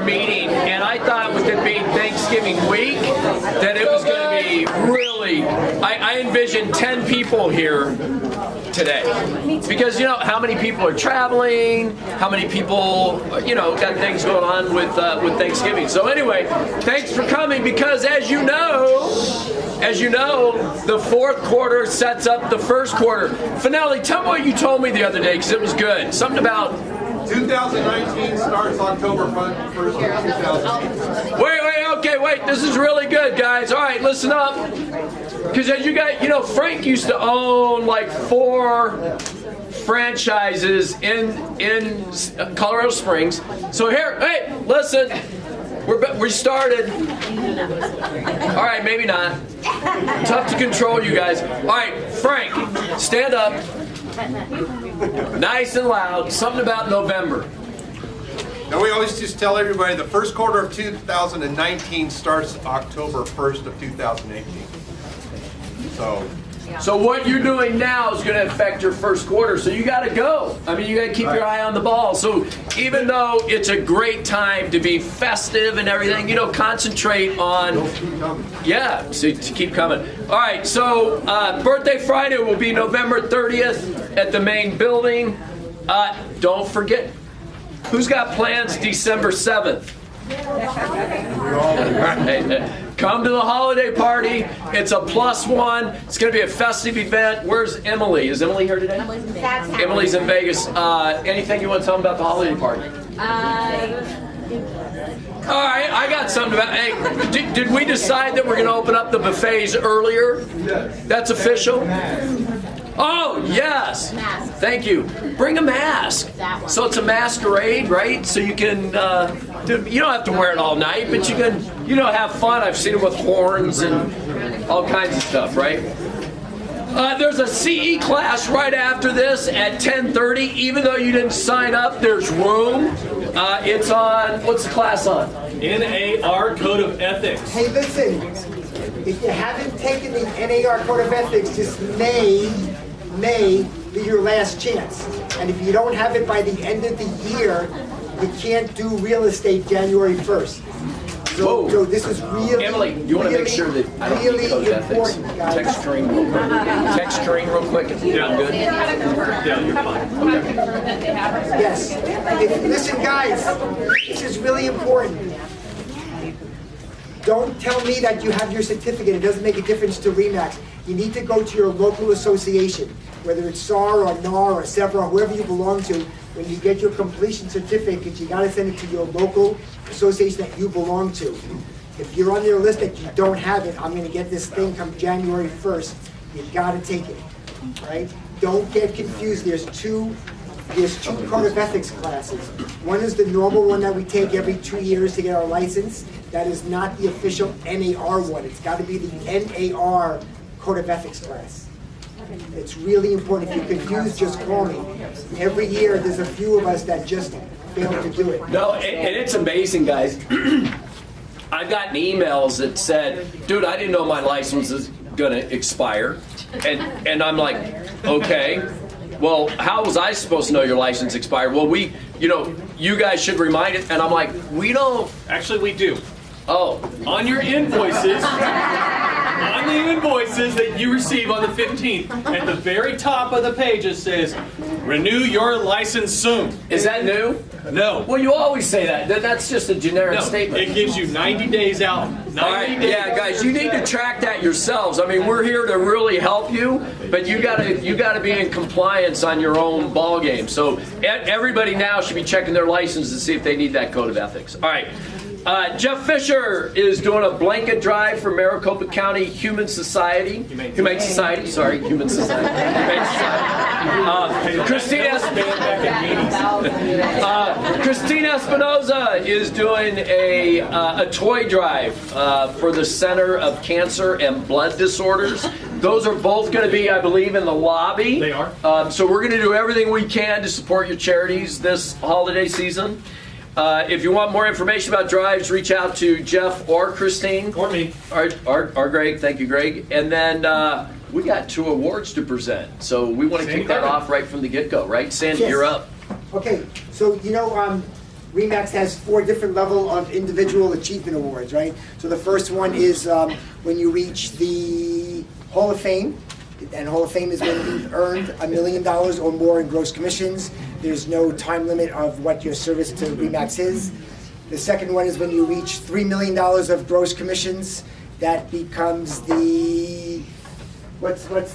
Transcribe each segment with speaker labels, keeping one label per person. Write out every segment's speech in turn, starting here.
Speaker 1: our meeting, and I thought with it being Thanksgiving week that it was going to be really, I envisioned 10 people here today. Because you know how many people are traveling, how many people, you know, got things going on with Thanksgiving. So anyway, thanks for coming, because as you know, the fourth quarter sets up the first quarter. Finale, tell me what you told me the other day, because it was good. Something about
Speaker 2: 2019 starts October 1st, 2018.
Speaker 1: Wait, this is really good, guys. All right, listen up. Because as you guys, you know, Frank used to own like 4 franchises in Colorado Springs. So here, hey, listen, we started. All right, maybe not. Tough to control you guys. All right, Frank, stand up. Nice and loud. Something about November.
Speaker 2: Now we always just tell everybody the first quarter of 2019 starts October 1st of 2018.
Speaker 1: So what you're doing now is going to affect your first quarter. So you got to go. I mean, you got to keep your eye on the ball. So even though it's a great time to be festive and everything, you know, concentrate on. Yeah, so to keep coming. All right. So birthday Friday will be November 30th at the main building. Don't forget. Who's got plans December 7th? Right. Come to the holiday party. It's a +1. It's going to be a festive event. Where's Emily? Is Emily here today? Emily's in Vegas. Anything you want to tell them about the holiday party? All right, I got something about. Hey, did we decide that we're going to open up the buffets earlier? That's official. Oh, yes. Thank you. Bring a mask. So it's a masquerade, right? So you can, you don't have to wear it all night, but you can, you know, have fun. I've seen it with horns and all kinds of stuff, right? There's a CE class right after this at 10:30. Even though you didn't sign up, there's room. It's on, what's the class on?
Speaker 3: NAR Code of Ethics.
Speaker 4: Hey, listen, if you haven't taken the NAR Code of Ethics, this may be your last chance. And if you don't have it by the end of the year, you can't do real estate January 1st. So this is really,
Speaker 1: Emily, you want to make sure that I don't
Speaker 4: really
Speaker 1: need code of ethics.
Speaker 4: important, guys.
Speaker 1: Text screen real quick. If you're good.
Speaker 3: Yeah, you're fine.
Speaker 4: Yes. Listen, guys, this is really important. Don't tell me that you have your certificate. It doesn't make a difference to RE/MAX. You need to go to your local association, whether it's SAR or NAR or SEVRA, whoever you belong to. When you get your completion certificate, you got to send it to your local association that you belong to. If you're on their list that you don't have it, I'm going to get this thing come January 1st. You got to take it, right? Don't get confused. There's two Code of Ethics classes. One is the normal one that we take every 2 years to get our license. That is not the official NAR one. It's got to be the NAR Code of Ethics class. It's really important. If you're confused, just call me. Every year, there's a few of us that just fail to do it.
Speaker 1: No, and it's amazing, guys. I've gotten emails that said, dude, I didn't know my license is going to expire. And I'm like, okay. Well, how was I supposed to know your license expired? Well, you guys should remind it. And I'm like, we don't.
Speaker 3: Actually, we do.
Speaker 1: Oh.
Speaker 3: On your invoices, on the invoices that you receive on the 15th, at the very top of the page it says, renew your license soon.
Speaker 1: Is that new?
Speaker 3: No.
Speaker 1: Well, you always say that. That's just a generic
Speaker 3: No,
Speaker 1: statement.
Speaker 3: it gives you 90 days out. 90
Speaker 1: All right,
Speaker 3: days.
Speaker 1: yeah, guys, you need to track that yourselves. I mean, we're here to really help you, but you gotta be in compliance on your own ball game. So everybody now should be checking their license to see if they need that code of ethics. All right. Jeff Fisher is doing a blanket drive for Maricopa County Humane Society. Humane Society. Humane Society. Christina Espinoza is doing a toy drive for the Center of Cancer and Blood Disorders. Those are both going to be, I believe, in the lobby.
Speaker 3: They are.
Speaker 1: So we're going to do everything we can to support your charities this holiday season. If you want more information about drives, reach out to Jeff or Christine.
Speaker 3: Or me.
Speaker 1: Or Greg. Thank you, Greg. And then we got 2 awards to present. So we want to kick that off right from the get-go, right? Sandy,
Speaker 4: Yes.
Speaker 1: you're up.
Speaker 4: Okay, so RE/MAX has 4 different level of individual achievement awards, right? So the first one is when you reach the Hall of Fame, and Hall of Fame is when you've earned $1 million or more in gross commissions. There's no time limit of what your service to RE/MAX is. The second one is when you reach $3 million of gross commissions. That becomes the, what's the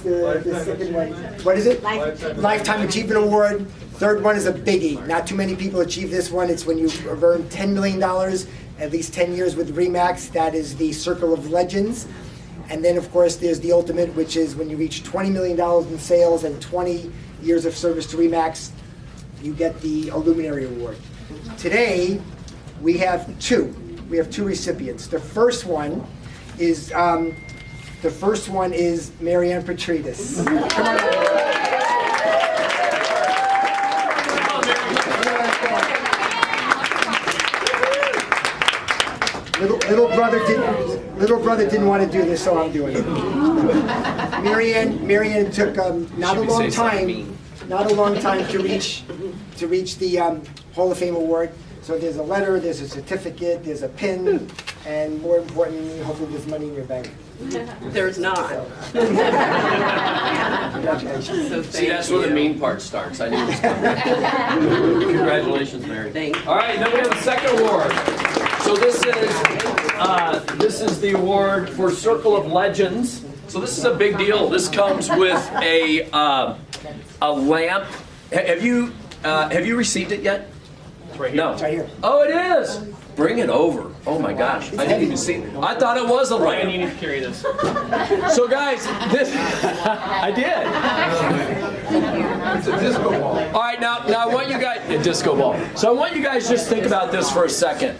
Speaker 4: second one? What is it? Lifetime Achievement Award. Third one is a biggie. Not too many people achieve this one. It's when you've earned $10 million, at least 10 years with RE/MAX. That is the Circle of Legends. And then, of course, there's the ultimate, which is when you reach $20 million in sales and 20 years of service to RE/MAX, you get the Illuminary Award. Today, we have two. We have 2 recipients. The first one is Marianne Petridis. Come on up. Little brother didn't want to do this, so I'm doing it. Marianne took not a long time to reach the Hall of Fame award. So there's a letter, there's a certificate, there's a pin, and more importantly, hopefully there's money in your bank.
Speaker 5: There's not.
Speaker 4: Congratulations.
Speaker 5: So
Speaker 1: See, that's where the mean part starts. I knew it was coming. Congratulations, Mary.
Speaker 5: Thank you.
Speaker 1: All right, then we have the second award. So this is the award for Circle of Legends. So this is a big deal. This comes with a lamp. Have you received it yet?
Speaker 3: Right here.
Speaker 1: No.
Speaker 4: It's right here.
Speaker 1: Oh, it is. Bring it over. Oh my gosh, I didn't even see it. I thought it was a
Speaker 3: Ryan, you
Speaker 1: lamp.
Speaker 3: need to carry this.
Speaker 1: So guys, this I did.
Speaker 2: It's a disco ball.
Speaker 1: All right, now I want you guys a disco ball. So I want you guys just think about this for a second.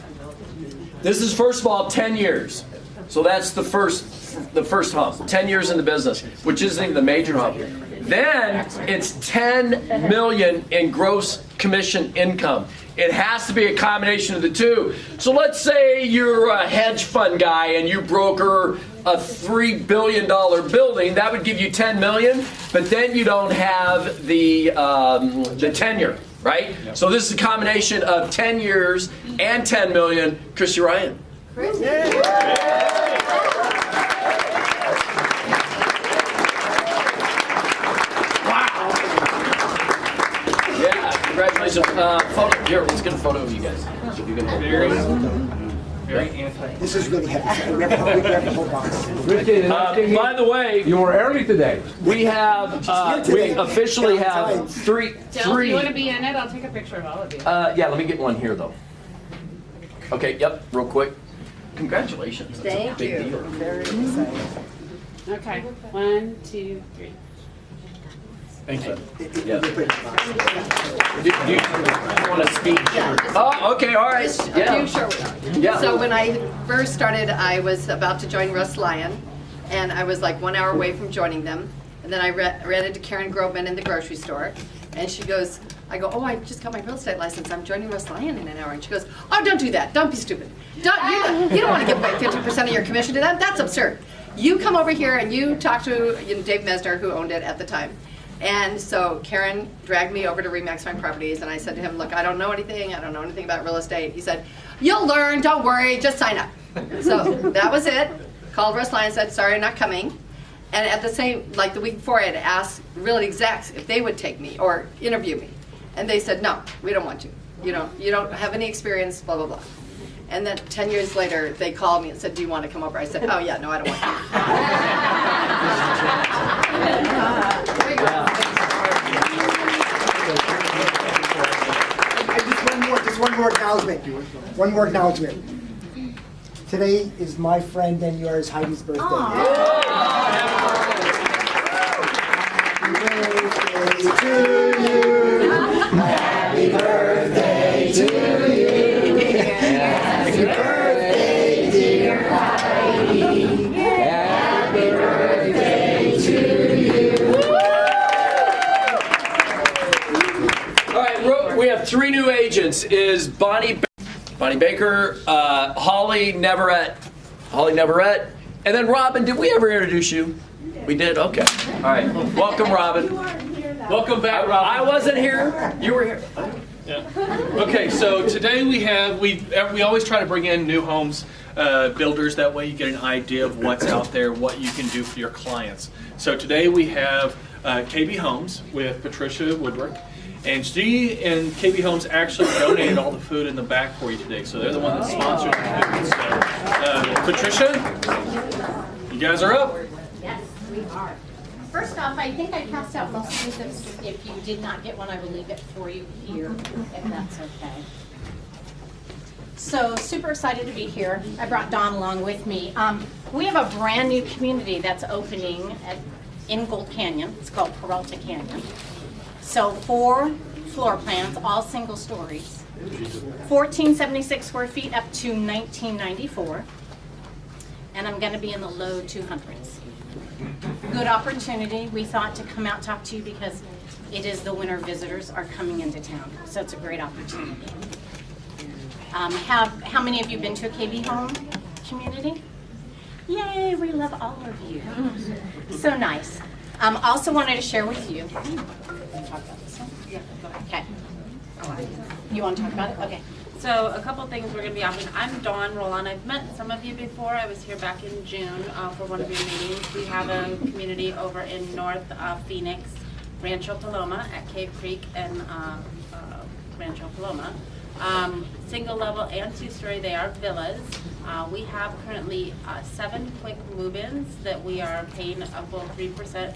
Speaker 1: This is first of all 10 years. So that's the first hump. 10 years in the business, which isn't even the major hump. Then it's 10 million in gross commission income. It has to be a combination of the two. So let's say you're a hedge fund guy and you broker a $3 billion building. That would give you 10 million, but then you don't have the tenure, right? Yep. So this is a combination of 10 years and 10 million. Christy Ryan. Congratulations. Photo. Here, let's get a photo of you guys. If you can hold
Speaker 3: Very anti.
Speaker 4: This is really heavy. We have a whole box.
Speaker 1: By the way,
Speaker 6: You were early today.
Speaker 1: we have we officially have three.
Speaker 7: Del, if you want to be in it, I'll take a picture of all of you.
Speaker 1: Yeah, let me get one here though. Okay. Yep. Real quick. Congratulations. That's a big deal.
Speaker 5: Very exciting.
Speaker 7: Okay, 1, 2, 3.
Speaker 3: Thank you.
Speaker 1: Yeah. Do you want to speak? Oh, okay. All right.
Speaker 5: A few
Speaker 1: Yeah.
Speaker 5: short ones.
Speaker 1: Yeah.
Speaker 5: So when I first started, I was about to join Russ Lyon, and I was like 1 hour away from joining them. And then I ran into Karen Grobman in the grocery store, and she goes, I go, oh, I just got my real estate license. I'm joining Russ Lyon in an hour. And she goes, oh, don't do that. Don't be stupid. You don't want to give away 50% of your commission to them. That's absurd. You come over here and you talk to Dave Mesner, who owned it at the time. And so Karen dragged me over to RE/MAX Fine Properties, and I said to him, look, I don't know anything. I don't know anything about real estate. He said, you'll learn. Don't worry. Just sign up. So that was it. Called Russ Lyon and said, sorry, I'm not coming. And at the same, like the week before, I had asked real execs if they would take me or interview me. And they said, no, we don't want you. You don't have any experience, blah, blah, blah. And then 10 years later, they called me and said, do you want to come over? I said, oh, yeah, no, I don't want
Speaker 4: Just one more acknowledgement. One more acknowledgement. Today is my friend and yours, Heidi's birthday. Happy birthday to you. Happy birthday to you. Happy birthday, dear Heidi. Happy birthday to you.
Speaker 1: All right, we have 3 new agents. Is Bonnie Baker, Holly Neverett, and then Robin. Did we ever introduce you? We did. Okay. All right. Welcome, Robin.
Speaker 3: Welcome back, Rob.
Speaker 1: I wasn't here. You were here.
Speaker 3: Yeah. Okay, so today we always try to bring in new homes builders. That way you get an idea of what's out there, what you can do for your clients. So today we have KB Homes with Patricia Woodward. And she and KB Homes actually donated all the food in the back for you today. So they're the one that sponsored the food. So, Patricia, you guys are up.
Speaker 6: Yes, we are. First off, I think I passed out most of them. If you did not get one, I will leave it for you here, if that's okay. So super excited to be here. I brought Dawn along with me. We have a brand new community that's opening in Gold Canyon. It's called Peralta Canyon. So 4 floor plans, all single stories. 1,476 square feet up to 1994. And I'm gonna be in the low 200s. Good opportunity, we thought, to come out and talk to you because it is the winter visitors are coming into town. So it's a great opportunity. How many of you been to a KB Home community? Yay, we love all of you. So nice. Also wanted to share with you. Talk about this one? Yeah, go ahead. Okay. You want to talk about it? Okay.
Speaker 8: So a couple things we're going to be offering. I'm Dawn Roland. I've met some of you before. I was here back in June for one of your meetings. We have a community over in North Phoenix, Rancho Paloma at Cave Creek and Rancho Paloma. Single level and 2-story, they are villas. We have currently 7 quick move-ins that we are paying a full 3%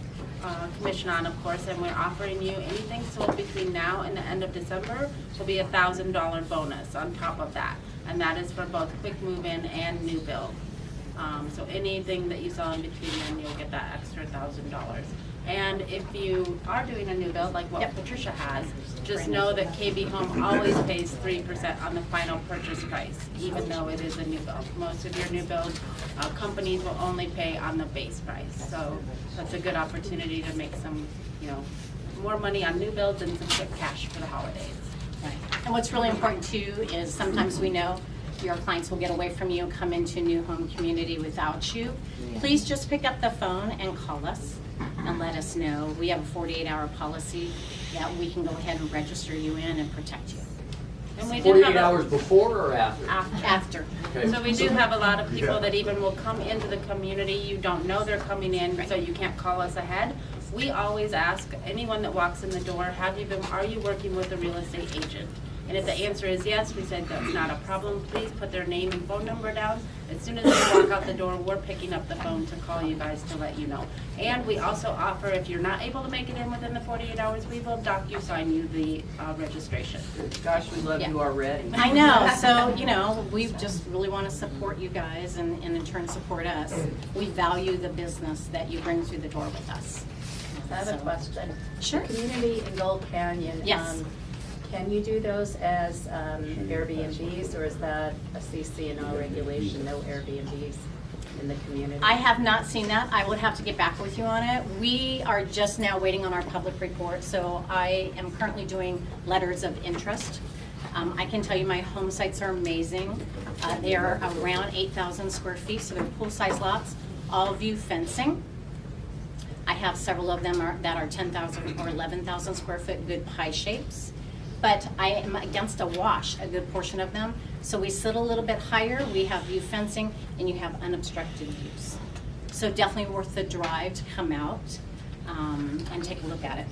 Speaker 8: commission on, of course, and we're offering you anything sold between now and the end of December will be a $1,000 bonus on top of that, and that is for both quick move-in and new build. So anything that you sell in between, then you'll get that extra $1,000. And if you are doing a new build, like what Patricia has, just know that KB Home always pays 3% on the final purchase price, even though it is a new build. Most of your new build companies will only pay on the base price. So that's a good opportunity to make some, more money on new builds and some quick cash for the holidays.
Speaker 6: Right. And what's really important too is sometimes we know your clients will get away from you and come into a new home community without you. Please just pick up the phone and call us and let us know. We have a 48-hour policy that we can go ahead and register you in and protect you.
Speaker 8: And we do
Speaker 1: 48
Speaker 8: have
Speaker 1: hours before or after?
Speaker 6: After.
Speaker 1: Okay.
Speaker 8: So we do have a lot of people that even will come into the community, you don't know they're coming in, so you can't call us ahead. We always ask anyone that walks in the door, are you working with a real estate agent? And if the answer is yes, we said that's not a problem. Please put their name and phone number down. As soon as they walk out the door, we're picking up the phone to call you guys to let you know. And we also offer, if you're not able to make it in within the 48 hours, we will DocuSign you the registration.
Speaker 5: Gosh, we love you already.
Speaker 6: I know, so, we just really want to support you guys and in turn support us. We value the business that you bring through the door with us.
Speaker 9: I have a question.
Speaker 6: Sure.
Speaker 9: Community in Gold Canyon.
Speaker 6: Yes.
Speaker 9: Can you do those as Airbnbs, or is that a CC&O regulation, no Airbnbs in the community?
Speaker 6: I have not seen that. I would have to get back with you on it. We are just now waiting on our public report, so I am currently doing letters of interest. I can tell you my home sites are amazing. They are around 8,000 square feet, so they're pool-sized lots, all view fencing. I have several of them that are 10,000 or 11,000 square foot, good pie shapes. But I am against a wash, a good portion of them. So we sit a little bit higher, we have view fencing, and you have unobstructed views. So definitely worth the drive to come out and take a look at it.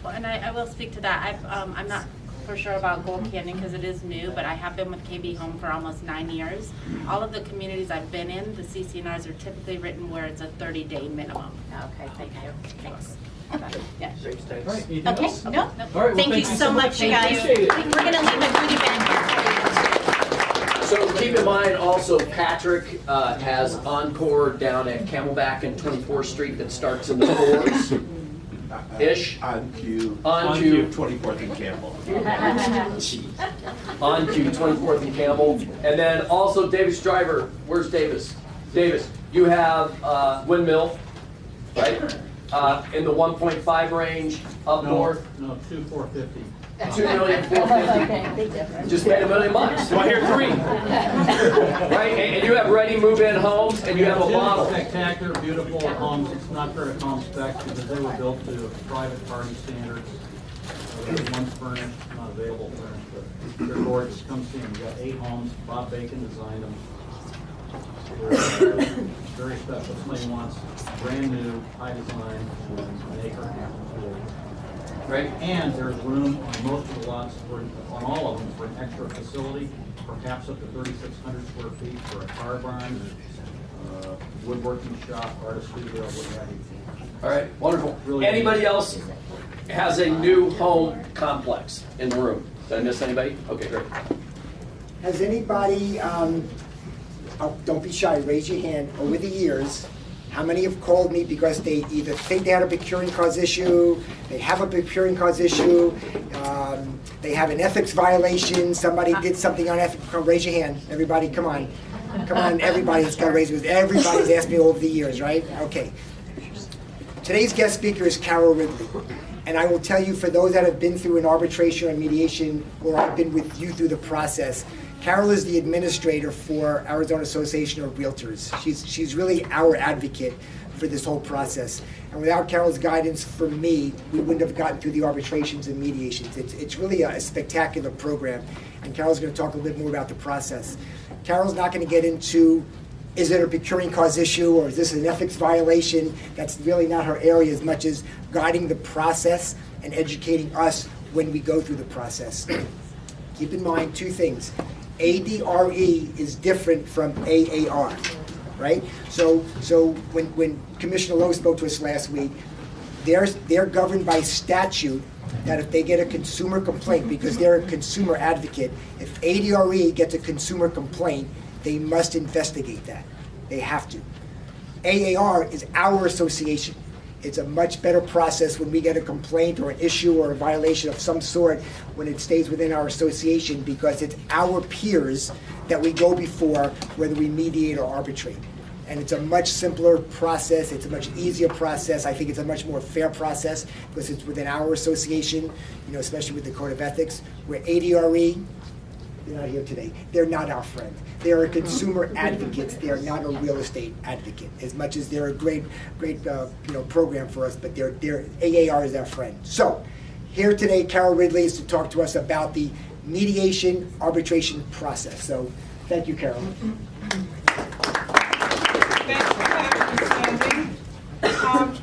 Speaker 8: Well, and I will speak to that. I'm not for sure about Gold Canyon because it is new, but I have been with KB Home for almost 9 years. All of the communities I've been in, the CC&Rs are typically written where it's a 30-day minimum.
Speaker 9: Okay, thank you.
Speaker 6: Thanks.
Speaker 8: Yeah.
Speaker 1: Thanks.
Speaker 3: All right, anything
Speaker 6: Okay,
Speaker 3: else?
Speaker 6: no,
Speaker 3: All right, well,
Speaker 6: thank you so much, you guys.
Speaker 3: Appreciate it.
Speaker 6: We're gonna leave a goodie bag here.
Speaker 1: So keep in mind also Patrick has Encore down at Camelback and 24th Street that starts in the 4s-ish.
Speaker 10: On Q.
Speaker 1: On Q.
Speaker 10: 24th and Campbell.
Speaker 1: On Q, 24th and Campbell. And then also Davis Driver. Where's Davis? Davis, you have Windmill, right? In the 1.5 range up north.
Speaker 11: No, 2,450.
Speaker 1: $2,450,000. Just paid $1 million.
Speaker 3: Do I hear 3?
Speaker 1: Right, and you have ready move-in homes, and you have a model.
Speaker 11: Spectacular, beautiful homes. It's not very complex because they were built to private party standards.
Speaker 10: We have one's furnished, not available furnished, but they're gorgeous. Come see them. We've got 8 homes. Bob Bacon designed them. They're very special. Somebody wants brand new, high design, and an acre and a half of pool.
Speaker 1: Great.
Speaker 10: And there's room on most of the lots, on all of them, for an extra facility, perhaps up to 3,600 square feet for a car barn, woodworking shop, artist studio, what have you.
Speaker 1: All right, wonderful.
Speaker 10: Really
Speaker 1: Anybody else has a new home complex in the room? Did I miss anybody? Okay, great.
Speaker 4: Has anybody, don't be shy, raise your hand, over the years, how many have called me because they either think they had a procuring cause issue, they have a procuring cause issue, they have an ethics violation, somebody did something unethical? Raise your hand, everybody, come on. Come on, everybody's got to raise it. Everybody's asked me over the years, right? Okay. Today's guest speaker is Carol Ridley. And I will tell you, for those that have been through an arbitration or mediation, or I've been with you through the process, Carol is the administrator for Arizona Association of Realtors. She's really our advocate for this whole process. And without Carol's guidance for me, we wouldn't have gotten through the arbitrations and mediations. It's really a spectacular program. And Carol's going to talk a little bit more about the process. Carol's not going to get into, is it a procuring cause issue or is this an ethics violation? That's really not her area as much as guiding the process and educating us when we go through the process. Keep in mind 2 things. ADRE is different from AAR, right? So when Commissioner Lowe spoke to us last week, they're governed by statute that if they get a consumer complaint, because they're a consumer advocate, if ADRE gets a consumer complaint, they must investigate that. They have to. AAR is our association. It's a much better process when we get a complaint or an issue or a violation of some sort when it stays within our association, because it's our peers that we go before, whether we mediate or arbitrate. And it's a much simpler process, it's a much easier process. I think it's a much more fair process because it's within our association, especially with the Code of Ethics, where ADRE, they're not here today. They're not our friend. They're a consumer advocates. They are not a real estate advocate. As much as they're a great program for us, but AAR is our friend. So, here today, Carol Ridley is to talk to us about the mediation arbitration process. So, thank you, Carol.
Speaker 11: Thanks for having me, Sandy.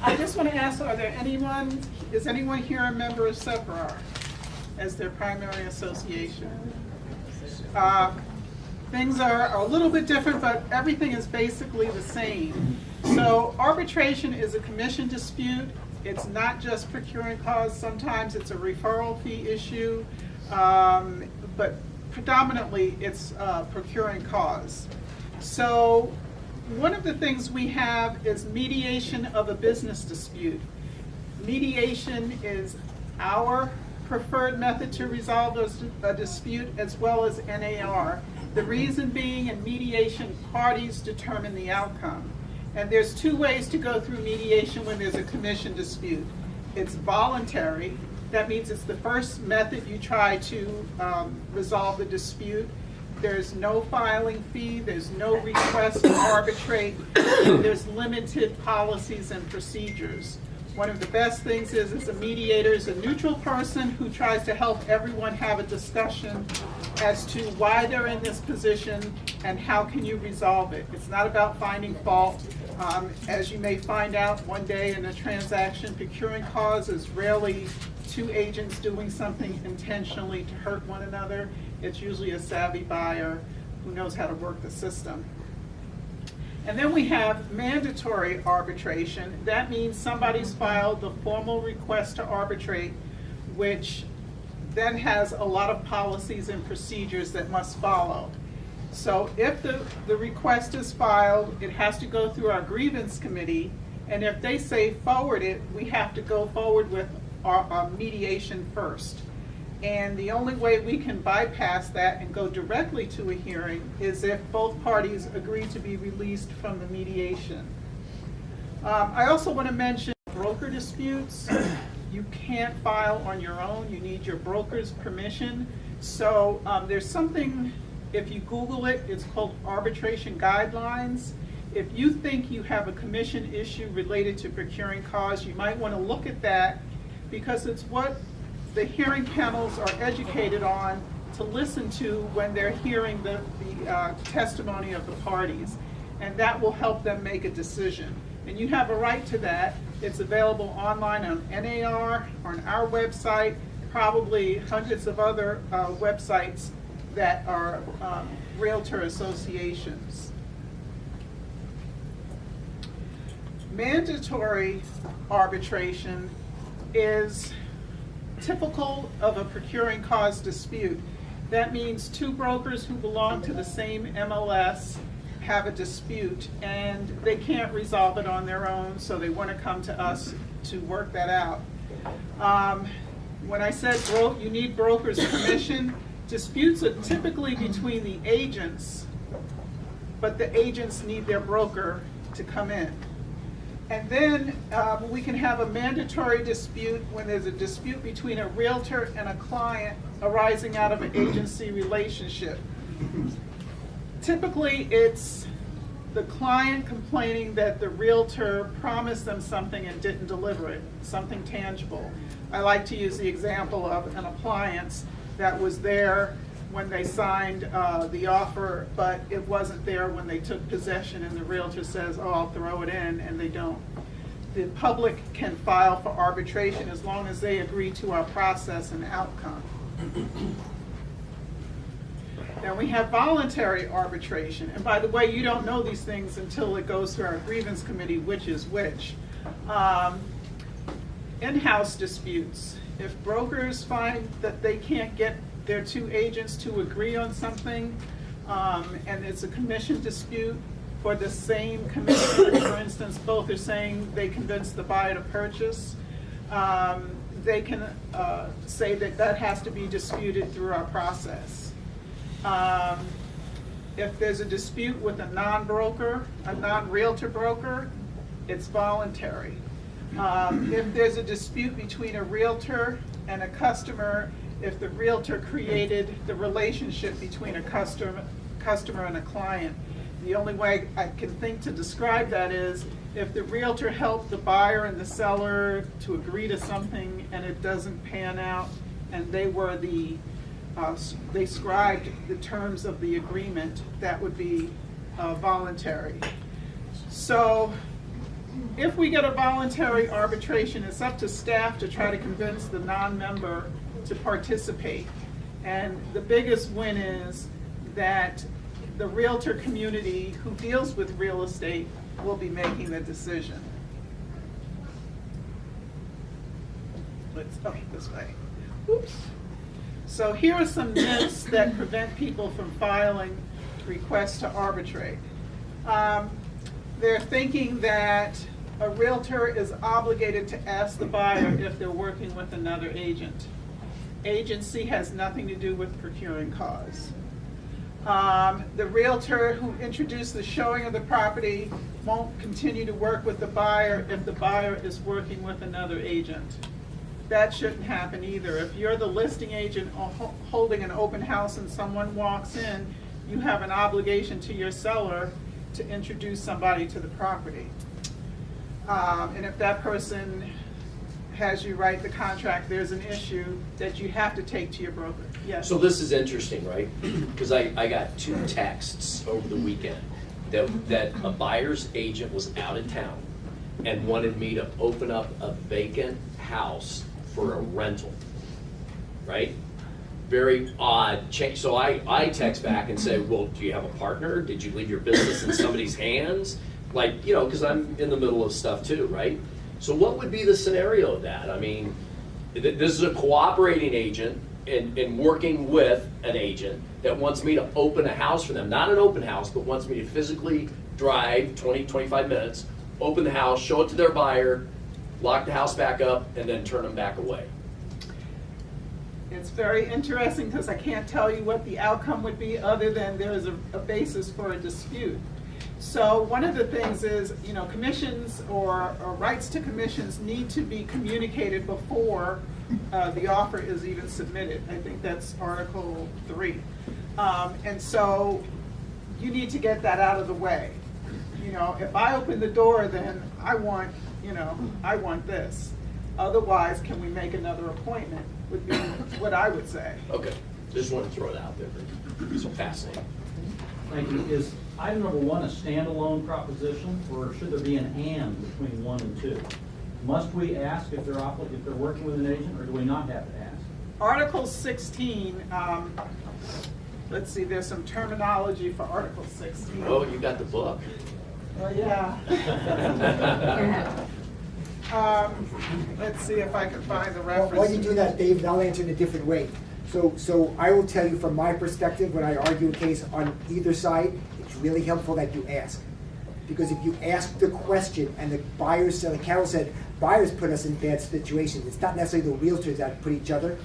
Speaker 11: I just want to ask, is anyone here a member of SEPRAR as their primary association? Things are a little bit different, but everything is basically the same. So arbitration is a commission dispute. It's not just procuring cause. Sometimes it's a referral fee issue, but predominantly it's procuring cause. So one of the things we have is mediation of a business dispute. Mediation is our preferred method to resolve a dispute, as well as NAR. The reason being, in mediation, parties determine the outcome. And there's 2 ways to go through mediation when there's a commission dispute. It's voluntary. That means it's the first method you try to resolve the dispute. There's no filing fee, there's no request to arbitrate, and there's limited policies and procedures. One of the best things is a mediator is a neutral person who tries to help everyone have a discussion as to why they're in this position and how can you resolve it. It's not about finding fault. As you may find out one day in a transaction, procuring cause is rarely 2 agents doing something intentionally to hurt one another. It's usually a savvy buyer who knows how to work the system. And then we have mandatory arbitration. That means somebody's filed the formal request to arbitrate, which then has a lot of policies and procedures that must follow. So if the request is filed, it has to go through our grievance committee, and if they say forward it, we have to go forward with our mediation first. And the only way we can bypass that and go directly to a hearing is if both parties agree to be released from the mediation. I also want to mention broker disputes. You can't file on your own. You need your broker's permission. So there's something, if you Google it, it's called arbitration guidelines. If you think you have a commission issue related to procuring cause, you might want to look at that, because it's what the hearing panels are educated on to listen to when they're hearing the testimony of the parties. And that will help them make a decision. And you have a right to that. It's available online on NAR, on our website, probably hundreds of other websites that are realtor associations. Mandatory arbitration is typical of a procuring cause dispute. That means two brokers who belong to the same MLS have a dispute and they can't resolve it on their own, so they want to come to us to work that out. When I said you need broker's permission, disputes are typically between the agents, but the agents need their broker to come in. And then we can have a mandatory dispute when there's a dispute between a realtor and a client arising out of an agency relationship. Typically, it's the client complaining that the realtor promised them something and didn't deliver it, something tangible. I like to use the example of an appliance that was there when they signed the offer, but it wasn't there when they took possession, and the realtor says, oh, I'll throw it in, and they don't. The public can file for arbitration as long as they agree to our process and outcome. Now we have voluntary arbitration, and by the way, you don't know these things until it goes through our grievance committee, which is which. In-house disputes. If brokers find that they can't get their two agents to agree on something, and it's a commission dispute for the same commission, for instance, both are saying they convinced the buyer to purchase, they can say that that has to be disputed through our process. If there's a dispute with a non-broker, a non-realtor broker, it's voluntary. If there's a dispute between a realtor and a customer, if the realtor created the relationship between a customer and a client, the only way I can think to describe that is if the realtor helped the buyer and the seller to agree to something and it doesn't pan out, and they were they scribed the terms of the agreement, that would be voluntary. So if we get a voluntary arbitration, it's up to staff to try to convince the non-member to participate. And the biggest win is that the realtor community who deals with real estate will be making the decision. Let's go this way. Oops. So here are some myths that prevent people from filing requests to arbitrate. They're thinking that a realtor is obligated to ask the buyer if they're working with another agent. Agency has nothing to do with procuring cause. The realtor who introduced the showing of the property won't continue to work with the buyer if the buyer is working with another agent. That shouldn't happen either. If you're the listing agent holding an open house and someone walks in, you have an obligation to your seller to introduce somebody to the property. And if that person has you write the contract, there's an issue that you have to take to your broker. Yes?
Speaker 1: So this is interesting, right? Because I got 2 texts over the weekend that a buyer's agent was out of town and wanted me to open up a vacant house for a rental, right? Very odd change. So I text back and say, well, do you have a partner? Did you leave your business in somebody's hands? Like, you know, because I'm in the middle of stuff too, right? So what would be the scenario of that? I mean, this is a cooperating agent and working with an agent that wants me to open a house for them. Not an open house, but wants me to physically drive 20, 25 minutes, open the house, show it to their buyer, lock the house back up, and then turn them back away.
Speaker 11: It's very interesting because I can't tell you what the outcome would be other than there is a basis for a dispute. So one of the things is, you know, commissions or rights to commissions need to be communicated before the offer is even submitted. I think that's Article 3. And so you need to get that out of the way. You know, if I open the door, then I want, you know, I want this. Otherwise, can we make another appointment? would be what I would say.
Speaker 1: Okay, just want to throw it out there. It's fascinating.
Speaker 10: Thank you. Is item number 1 a standalone proposition, or should there be an and between 1 and 2? Must we ask if they're working with an agent, or do we not have to ask?
Speaker 11: Article 16, let's see, there's some terminology for Article 16.
Speaker 1: Oh, you got the book.
Speaker 11: Yeah. Let's see if I can find the reference.
Speaker 4: While you do that, David, I'll answer in a different way. So I will tell you from my perspective, when I argue a case on either side, it's really helpful that you ask. Because if you ask the question and the buyers, like Carol said, buyers put us in bad situations. It's not necessarily the realtors that put each other.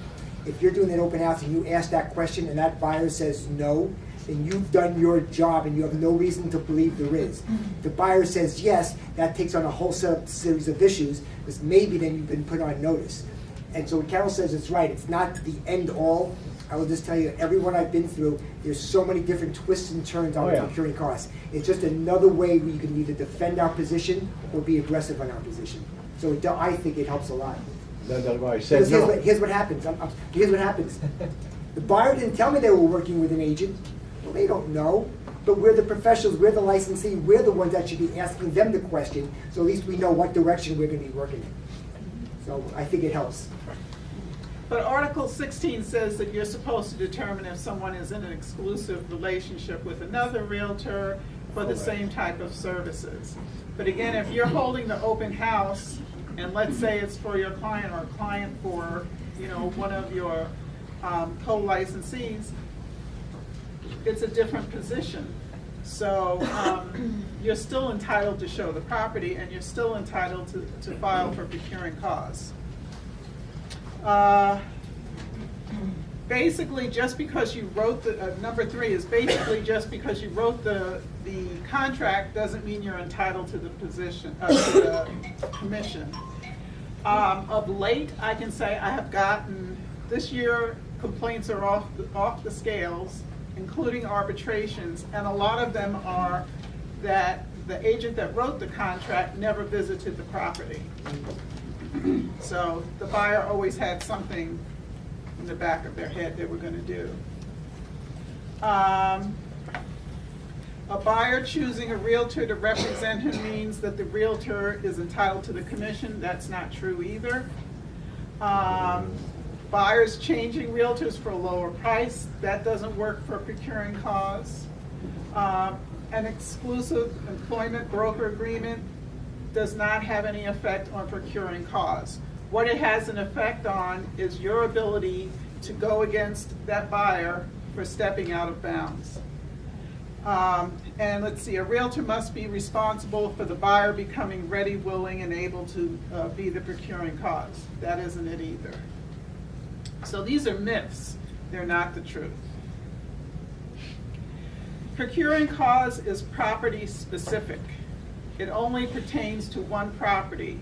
Speaker 4: If you're doing an open house and you ask that question and that buyer says no, then you've done your job and you have no reason to believe there is. The buyer says yes, that takes on a whole series of issues, because maybe then you've been put on notice. And so what Carol says is right, it's not the end all. I will just tell you, everyone I've been through, there's so many different twists and turns on procuring costs. It's just another way where you can either defend our position or be aggressive on our position. So I think it helps a lot. Because here's what happens. Here's what happens. The buyer didn't tell me they were working with an agent. Well, they don't know. But we're the professionals, we're the licensee, we're the ones that should be asking them the question, so at least we know what direction we're going to be working in. So I think it helps.
Speaker 11: But Article 16 says that you're supposed to determine if someone is in an exclusive relationship with another realtor for the same type of services. But again, if you're holding the open house, and let's say it's for your client or a client for, one of your co-licensees, it's a different position. So you're still entitled to show the property, and you're still entitled to file for procuring cause. Basically, just because you wrote number 3 is basically just because you wrote the contract doesn't mean you're entitled to the position, to the commission. Of late, I can say I have gotten, this year, complaints are off the scales, including arbitrations, and a lot of them are that the agent that wrote the contract never visited the property. So the buyer always had something in the back of their head they were going to do. A buyer choosing a realtor to represent him means that the realtor is entitled to the commission. That's not true either. Buyers changing realtors for a lower price, that doesn't work for procuring cause. An exclusive employment broker agreement does not have any effect on procuring cause. What it has an effect on is your ability to go against that buyer for stepping out of bounds. And let's see, a realtor must be responsible for the buyer becoming ready, willing, and able to be the procuring cause. That isn't it either. So these are myths, they're not the truth. Procuring cause is property specific. It only pertains to one property.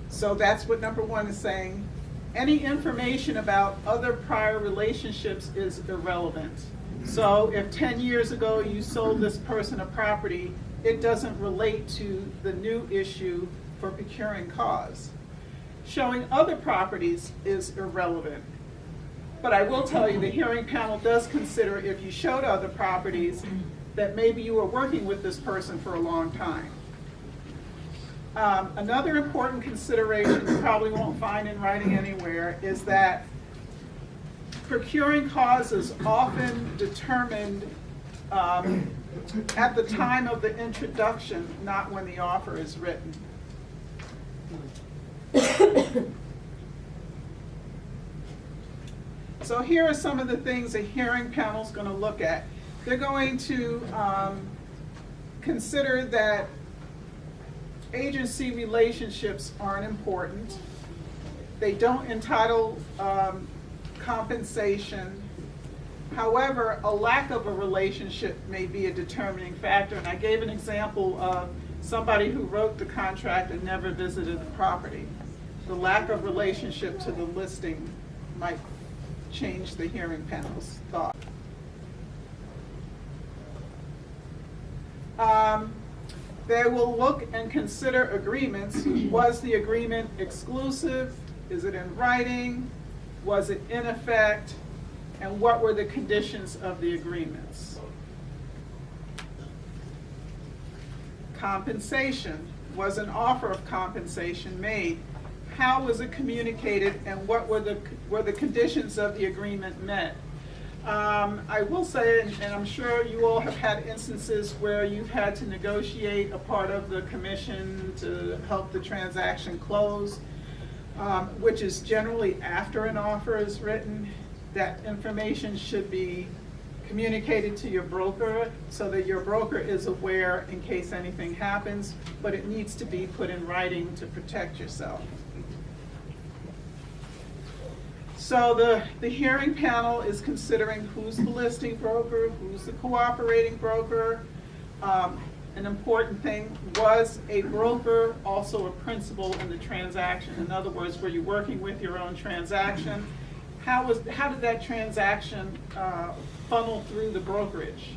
Speaker 11: So that's what number 1 is saying. Any information about other prior relationships is irrelevant. So if 10 years ago you sold this person a property, it doesn't relate to the new issue for procuring cause. Showing other properties is irrelevant. But I will tell you, the hearing panel does consider if you showed other properties that maybe you were working with this person for a long time. Another important consideration you probably won't find in writing anywhere is that procuring cause is often determined at the time of the introduction, not when the offer is written. So here are some of the things a hearing panel is going to look at. They're going to consider that agency relationships aren't important. They don't entitle compensation. However, a lack of a relationship may be a determining factor. And I gave an example of somebody who wrote the contract and never visited the property. The lack of relationship to the listing might change the hearing panel's thought. They will look and consider agreements. Was the agreement exclusive? Is it in writing? Was it in effect? And what were the conditions of the agreements? Compensation. Was an offer of compensation made? How was it communicated, and what were the conditions of the agreement met? I will say, and I'm sure you all have had instances where you've had to negotiate a part of the commission to help the transaction close, which is generally after an offer is written. That information should be communicated to your broker so that your broker is aware in case anything happens, but it needs to be put in writing to protect yourself. So the hearing panel is considering who's the listing broker, who's the cooperating broker. An important thing, was a broker also a principal in the transaction? In other words, were you working with your own transaction? How did that transaction funnel through the brokerage?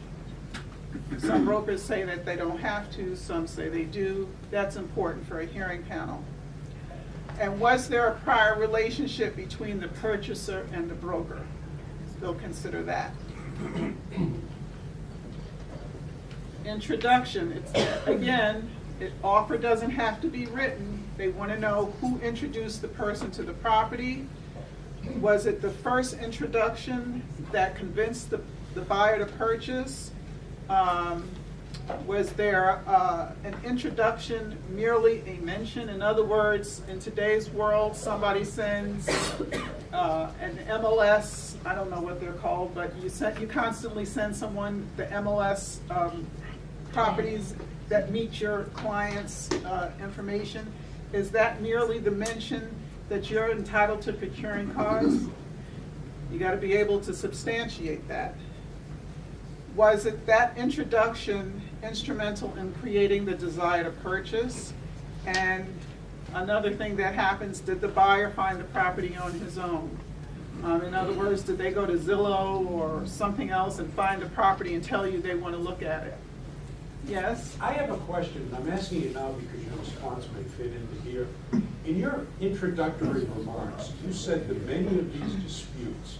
Speaker 11: Some brokers say that they don't have to, some say they do. That's important for a hearing panel. And was there a prior relationship between the purchaser and the broker? They'll consider that. Introduction. Offer doesn't have to be written. They want to know who introduced the person to the property. Was it the first introduction that convinced the buyer to purchase? Was there an introduction, merely a mention? In other words, in today's world, somebody sends an MLS, I don't know what they're called, but you constantly send someone the MLS properties that meet your client's information. Is that merely the mention that you're entitled to procuring cars? You got to be able to substantiate that. Was it that introduction instrumental in creating the desire to purchase? And another thing that happens, did the buyer find the property on his own? In other words, did they go to Zillow or something else and find the property and tell you they want to look at it? Yes?
Speaker 12: I have a question, and I'm asking it now because your response may fit into here. In your introductory remarks, you said that many of these disputes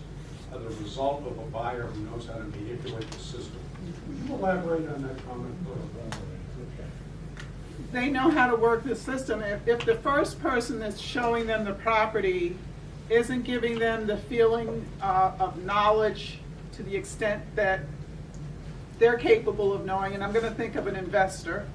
Speaker 12: are the result of a buyer who knows how to manipulate the system. Would you elaborate on that comment?
Speaker 11: They know how to work the system. If the first person that's showing them the property isn't giving them the feeling of knowledge to the extent that they're capable of knowing, and I'm going to think of an investor.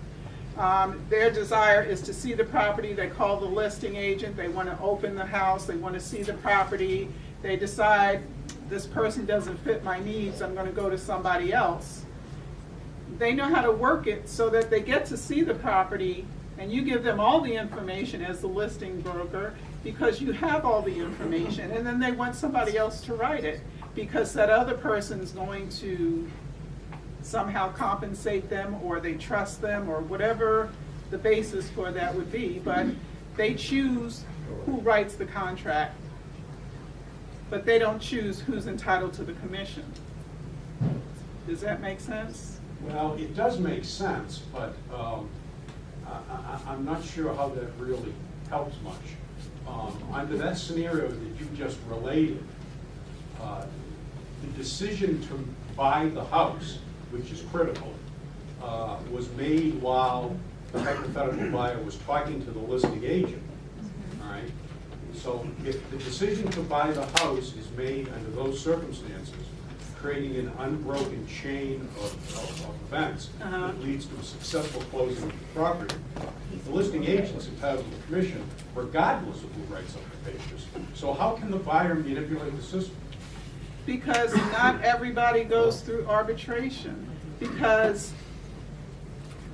Speaker 11: Their desire is to see the property. They call the listing agent. They want to open the house. They want to see the property. They decide, this person doesn't fit my needs. I'm going to go to somebody else. They know how to work it so that they get to see the property, and you give them all the information as the listing broker because you have all the information, and then they want somebody else to write it because that other person's going to somehow compensate them, or they trust them, or whatever the basis for that would be. But they choose who writes the contract, but they don't choose who's entitled to the commission. Does that make sense?
Speaker 12: Well, it does make sense, but I'm not sure how that really helps much. Under that scenario that you just related, the decision to buy the house, which is critical, was made while the hypothetical buyer was talking to the listing agent, all right? So if the decision to buy the house is made under those circumstances, creating an unbroken chain of events that leads to a successful closing of the property, the listing agent's entitled to the commission regardless of who writes up the papers. So how can the buyer manipulate the system?
Speaker 11: Because not everybody goes through arbitration, because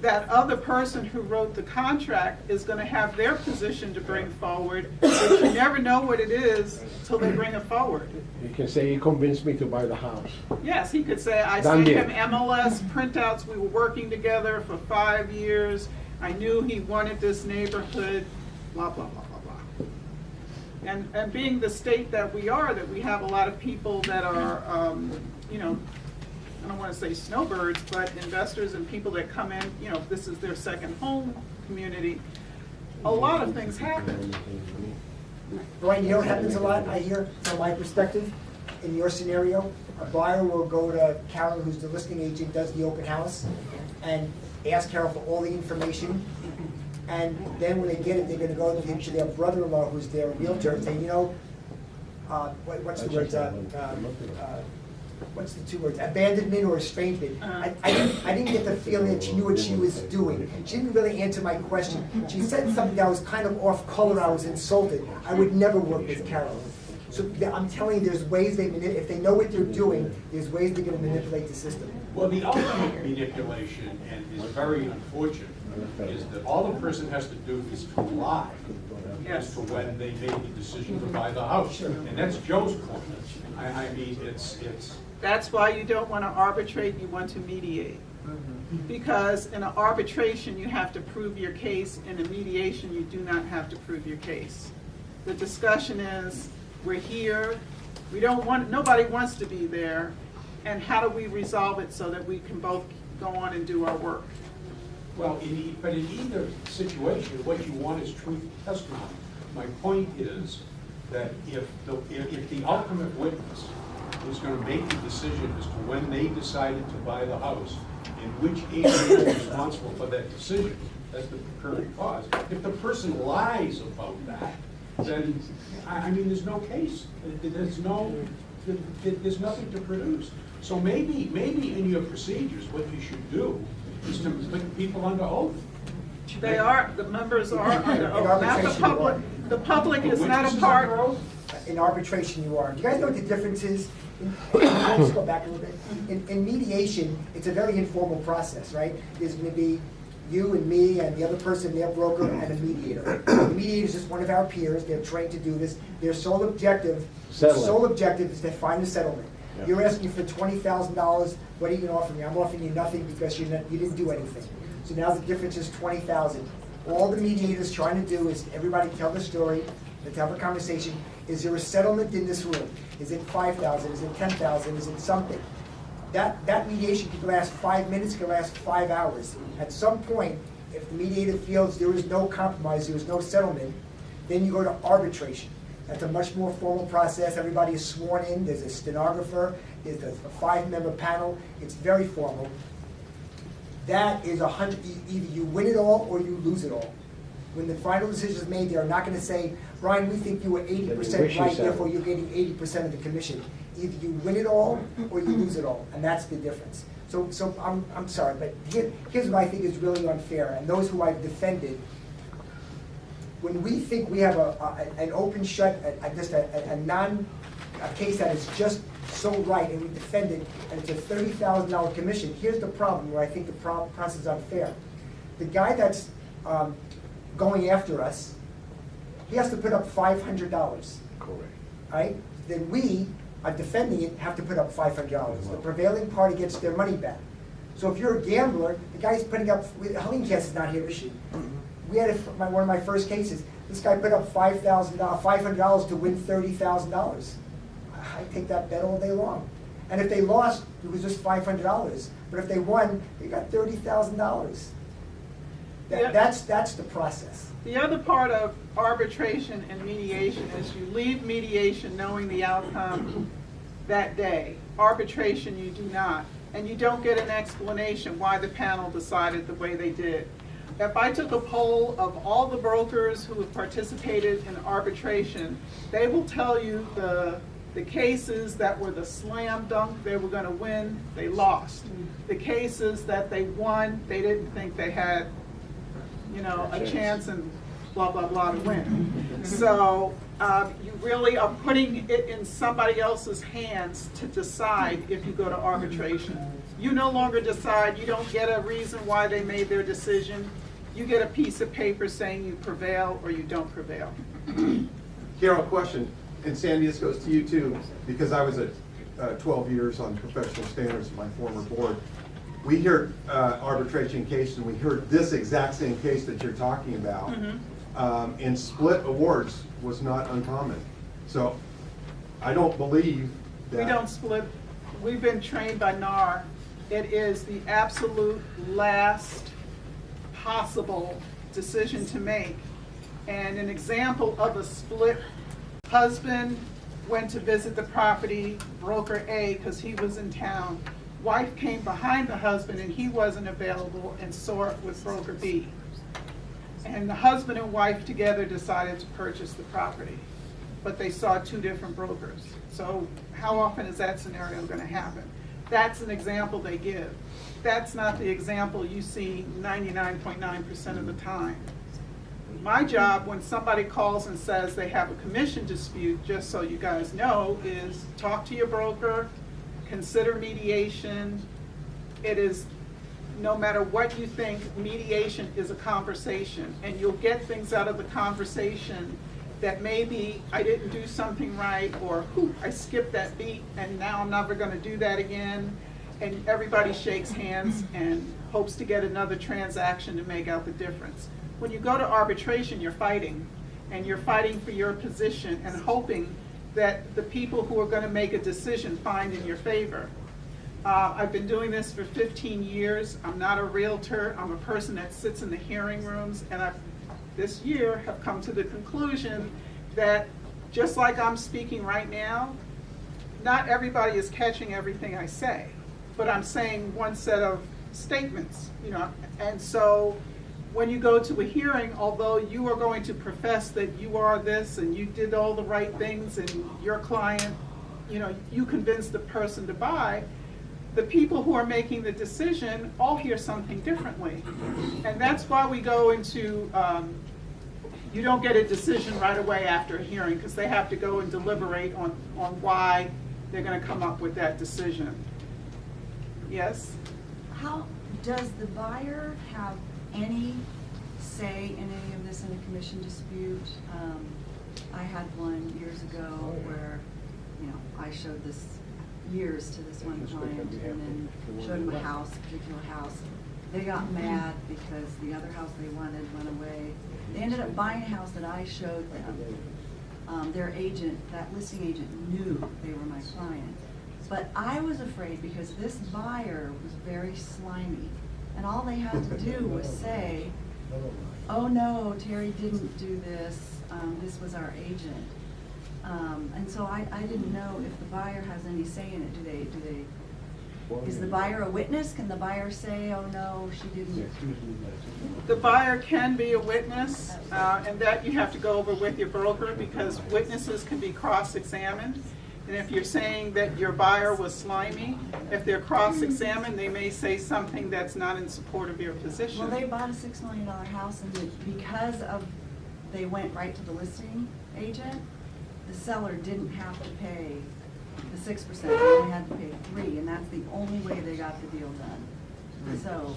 Speaker 11: that other person who wrote the contract is going to have their position to bring forward, but you never know what it is until they bring it forward.
Speaker 13: You can say he convinced me to buy the house.
Speaker 11: Yes, he could say, I
Speaker 13: Done
Speaker 11: sent
Speaker 13: deal.
Speaker 11: him MLS printouts, we were working together for 5 years, I knew he wanted this neighborhood, blah, blah, blah, blah, blah. And being the state that we are, that we have a lot of people that are, I don't want to say snowbirds, but investors and people that come in, you know, this is their second home community, a lot of things happen.
Speaker 4: Brian, you know what happens a lot, I hear, from my perspective, in your scenario? A buyer will go to Carol, who's the listing agent, does the open house, and ask Carol for all the information. And then when they get it, they're gonna go to their brother-in-law, who's their realtor, and say, you know, what's the word, what's the two words, abandonment or estrangement. I didn't get the feeling that she knew what she was doing. She didn't really answer my question. She said something that was kind of off color, I was insulted. I would never work with Carol. So I'm telling you, there's ways if they know what they're doing, there's ways they're gonna manipulate the system.
Speaker 12: Well, the ultimate manipulation, and is very unfortunate, is that all the person has to do is to lie as to when they made the decision to buy the house. And that's Joe's point. I mean, it's.
Speaker 11: That's why you don't want to arbitrate, you want to mediate. Because in an arbitration, you have to prove your case. In a mediation, you do not have to prove your case. The discussion is, we're here, nobody wants to be there, and how do we resolve it so that we can both go on and do our work?
Speaker 12: Well, but in either situation, what you want is truth testimony. My point is that if the ultimate witness is going to make the decision as to when they decided to buy the house and which agent is responsible for that decision, that's the procuring cause. If the person lies about that, then, I mean, there's no case. There's nothing to produce. So maybe in your procedures, what you should do is to put people under oath.
Speaker 11: The members are under oath, not the public. The public is not a part.
Speaker 4: In arbitration, you are. Do you guys know what the difference is? Let's go back a little bit. In mediation, it's a very informal process, right? There's going to be you and me and the other person, their broker, and a mediator. The mediator is just one of our peers. They're trained to do this. Their sole objective is to find a settlement. Yeah. You're asking for $20,000. What are you going to offer me? I'm offering you nothing because you didn't do anything. So now the difference is $20,000. All the mediator's trying to do is everybody tell the story, let's have a conversation. Is there a settlement in this room? Is it $5,000? Is it $10,000? Is it something? That mediation could last 5 minutes, could last 5 hours. At some point, if the mediator feels there is no compromise, there is no settlement, then you go to arbitration. That's a much more formal process. Everybody is sworn in. There's a stenographer. There's a 5-member panel. It's very formal. That is either you win it all or you lose it all. When the final decision is made, they are not going to say, Brian, we think you were 80% right, therefore you're getting 80% of the commission. Either you win it all or you lose it all, and that's the difference. So I'm sorry, but here's what I think is really unfair, and those who I've defended. When we think we have an open shut, a case that is just so right, and we defend it, and it's a $30,000 commission, here's the problem where I think the process is unfair. The guy that's going after us, he has to put up $500.
Speaker 13: Correct.
Speaker 4: Right? Then we are defending it, have to put up $500. The prevailing party gets their money back. So if you're a gambler, the guy's putting up, Helene Cass is not here, is she? We had one of my first cases. This guy put up $500 to win $30,000. I take that bet all day long. And if they lost, it was just $500. But if they won, they got $30,000. That's the process.
Speaker 11: The other part of arbitration and mediation is you leave mediation knowing the outcome that day. Arbitration, you do not. And you don't get an explanation why the panel decided the way they did. If I took a poll of all the brokers who have participated in arbitration, they will tell you the cases that were the slam dunk, they were going to win, they lost. The cases that they won, they didn't think they had, a chance and blah, blah, blah to win. So you really are putting it in somebody else's hands to decide if you go to arbitration. You no longer decide, you don't get a reason why they made their decision. You get a piece of paper saying you prevail or you don't prevail.
Speaker 2: Carol, question, and Sandy, this goes to you too, because I was at 12 years on professional standards at my former board. We hear arbitration cases, and we heard this exact same case that you're talking about, and split awards was not uncommon. So I don't believe that.
Speaker 11: We don't split. We've been trained by NAR It is the absolute last possible decision to make. And an example of a split: husband went to visit the property, broker A, because he was in town. Wife came behind the husband and he wasn't available and saw it with broker B. And the husband and wife together decided to purchase the property, but they saw two different brokers. So how often is that scenario going to happen? That's an example they give. That's not the example you see 99.9% of the time. My job, when somebody calls and says they have a commission dispute, just so you guys know, is talk to your broker, consider mediation. It is, no matter what you think, mediation is a conversation, and you'll get things out of the conversation that maybe I didn't do something right, or I skipped that beat and now I'm never going to do that again. And everybody shakes hands and hopes to get another transaction to make out the difference. When you go to arbitration, you're fighting, and you're fighting for your position and hoping that the people who are going to make a decision find in your favor. I've been doing this for 15 years. I'm not a realtor. I'm a person that sits in the hearing rooms, and I've this year have come to the conclusion that just like I'm speaking right now, not everybody is catching everything I say, but I'm saying one set of statements, you know. And so when you go to a hearing, although you are going to profess that you are this and you did all the right things and your client, you know, you convinced the person to buy, the people who are making the decision all hear something differently. And that's why we go into, you don't get a decision right away after a hearing, because they have to go and deliberate on why they're going to come up with that decision. Yes?
Speaker 14: How does the buyer have any say in any of this in a commission dispute? I had one years ago where, you know, I showed this years to this one client and then showed him a house, a particular house. They got mad because the other house they wanted went away. They ended up buying a house that I showed them. Their agent, that listing agent, knew they were my client. But I was afraid because this buyer was very slimy, and all they had to do was say, oh no, Terry didn't do this, this was our agent. And so I didn't know if the buyer has any say in it. Is the buyer a witness? Can the buyer say, oh no, she didn't?
Speaker 11: The buyer can be a witness, and that you have to go over with your broker, because witnesses can be cross-examined. And if you're saying that your buyer was slimy, if they're cross-examined, they may say something that's not in support of your position.
Speaker 14: Well, they bought a $6 million house, and because of, they went right to the listing agent, the seller didn't have to pay the 6%, they only had to pay 3%, and that's the only way they got the deal done. So,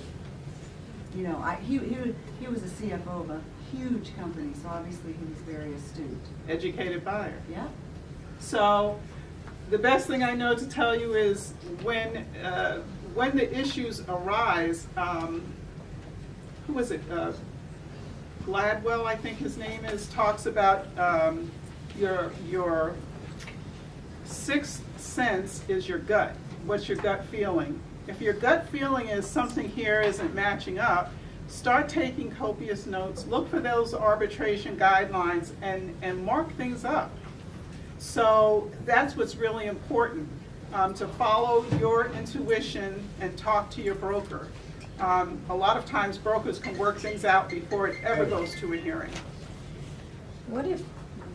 Speaker 14: you know, he was a CFO of a huge company, so obviously he was very astute.
Speaker 11: Educated buyer.
Speaker 14: Yeah.
Speaker 11: So, the best thing I know to tell you is when the issues arise, who is it? Gladwell, I think his name is, talks about your sixth sense is your gut. What's your gut feeling? If your gut feeling is something here isn't matching up, start taking copious notes, look for those arbitration guidelines, and mark things up. So that's what's really important, to follow your intuition and talk to your broker. A lot of times brokers can work things out before it ever goes to a hearing.
Speaker 15: What if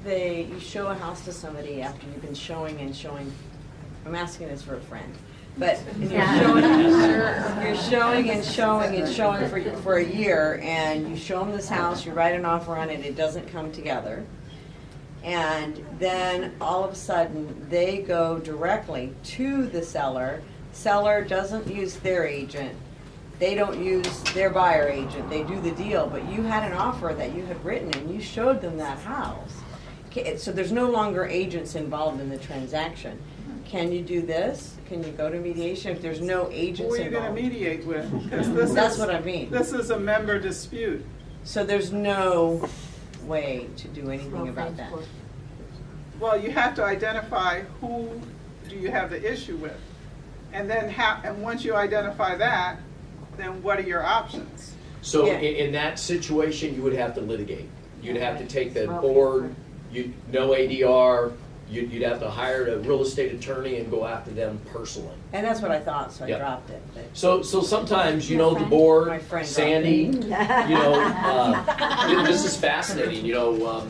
Speaker 15: you show a house to somebody after you've been showing and showing? I'm asking this for a friend, but you're showing and showing for a year, and you show them this house, you write an offer on it, it doesn't come together, and then all of a sudden they go directly to the seller. Seller doesn't use their agent. They don't use their buyer agent. They do the deal, but you had an offer that you had written and you showed them that house. Okay, so there's no longer agents involved in the transaction. Can you do this? Can you go to mediation if there's no agents involved?
Speaker 11: Who are you going to mediate with? Because
Speaker 15: that's what I mean.
Speaker 11: This is a member dispute.
Speaker 15: So there's no way to do anything about that.
Speaker 11: Well, you have to identify who do you have the issue with. And then and once you identify that, then what are your options?
Speaker 1: So
Speaker 15: Yeah.
Speaker 1: in that situation, you would have to litigate. You'd have to take the board, no ADR, you'd have to hire a real estate attorney and go after them personally.
Speaker 15: And that's what I thought, so I
Speaker 1: Yeah.
Speaker 15: dropped it. But
Speaker 1: So sometimes, you know, the
Speaker 15: My
Speaker 1: board,
Speaker 15: friend
Speaker 1: Sandy,
Speaker 15: dropped it.
Speaker 1: you know, this is fascinating, you know.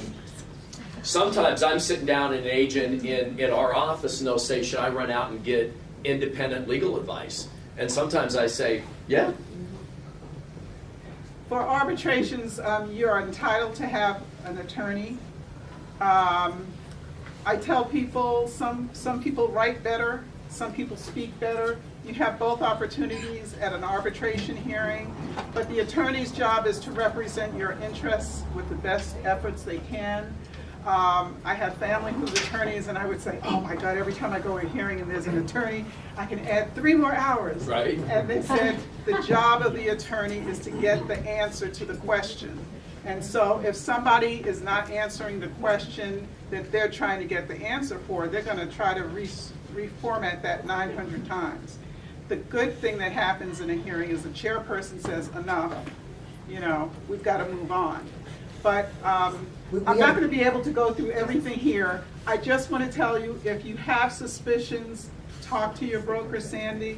Speaker 1: Sometimes I'm sitting down in an agent in our office and they'll say, should I run out and get independent legal advice? And sometimes I say, yeah.
Speaker 11: For arbitrations, you are entitled to have an attorney. I tell people, some people write better, some people speak better. You have both opportunities at an arbitration hearing, but the attorney's job is to represent your interests with the best efforts they can. I have family who's attorneys, and I would say, oh my God, every time I go to a hearing and there's an attorney, I can add 3 more hours.
Speaker 1: Right.
Speaker 11: And they said the job of the attorney is to get the answer to the question. And so if somebody is not answering the question that they're trying to get the answer for, they're going to try to reformat that 900 times. The good thing that happens in a hearing is the chairperson says, enough, you know, we've got to move on. But I'm not going to be able to go through everything here. I just want to tell you, if you have suspicions, talk to your broker, Sandy.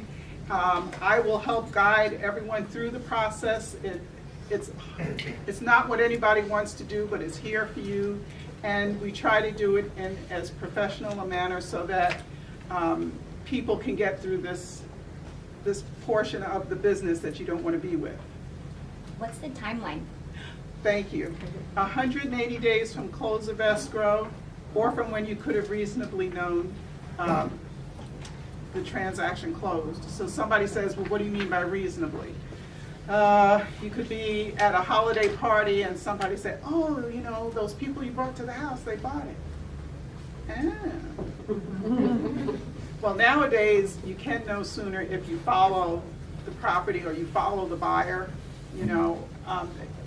Speaker 11: I will help guide everyone through the process. It's not what anybody wants to do, but it's here for you. And we try to do it in as professional a manner so that people can get through this portion of the business that you don't want to be with.
Speaker 6: What's the timeline?
Speaker 11: Thank you. 180 days from close of escrow or from when you could have reasonably known the transaction closed. So somebody says, well, what do you mean by reasonably? You could be at a holiday party and somebody said, oh, you know, those people you brought to the house, they bought it. Ah. Well, nowadays, you can know sooner if you follow the property or you follow the buyer, you know,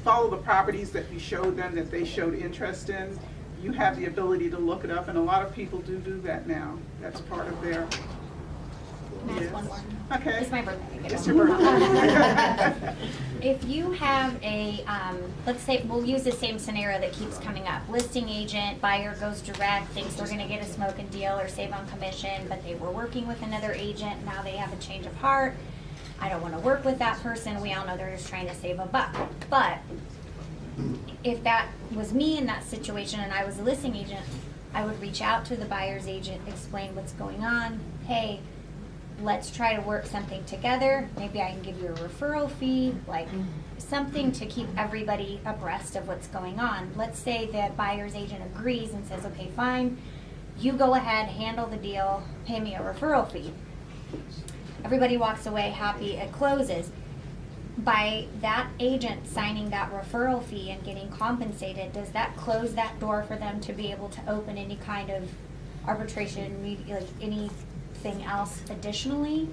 Speaker 11: follow the properties that you showed them that they showed interest in. You have the ability to look it up, and a lot of people do that now. That's part of their...
Speaker 6: Can I ask one more?
Speaker 11: Okay.
Speaker 6: It's my birthday.
Speaker 11: It's your birthday.
Speaker 6: If you have a, let's say, we'll use the same scenario that keeps coming up. Listing agent, buyer goes direct, thinks they're gonna get a smoking deal or save on commission, but they were working with another agent, now they have a change of heart. I don't wanna work with that person, we all know they're just trying to save a buck. But if that was me in that situation and I was a listing agent, I would reach out to the buyer's agent, explain what's going on. Hey, let's try to work something together. Maybe I can give you a referral fee, like something to keep everybody abreast of what's going on. Let's say the buyer's agent agrees and says, okay, fine, you go ahead, handle the deal, pay me a referral fee. Everybody walks away happy, it closes. By that agent signing that referral fee and getting compensated, does that close that door for them to be able to open any kind of arbitration, like anything else additionally?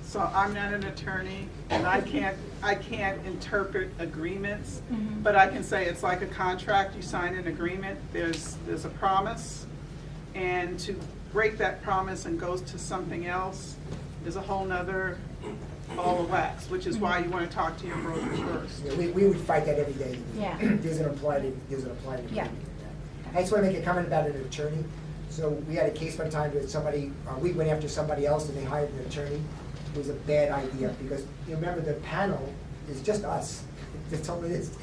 Speaker 11: So I'm not an attorney, and I can't interpret agreements, but I can say it's like a contract. You sign an agreement, there's a promise, and to break that promise and goes to something else is a whole nother ball of wax, which is why you want to talk to your broker first.
Speaker 4: Yeah, we would fight that every day.
Speaker 6: Yeah.
Speaker 4: There's an applied
Speaker 6: Yeah.
Speaker 4: I just want to make a comment about an attorney. So we had a case one time with somebody, we went after somebody else and they hired an attorney. It was a bad idea because, you remember, the panel is just us. That's all it is.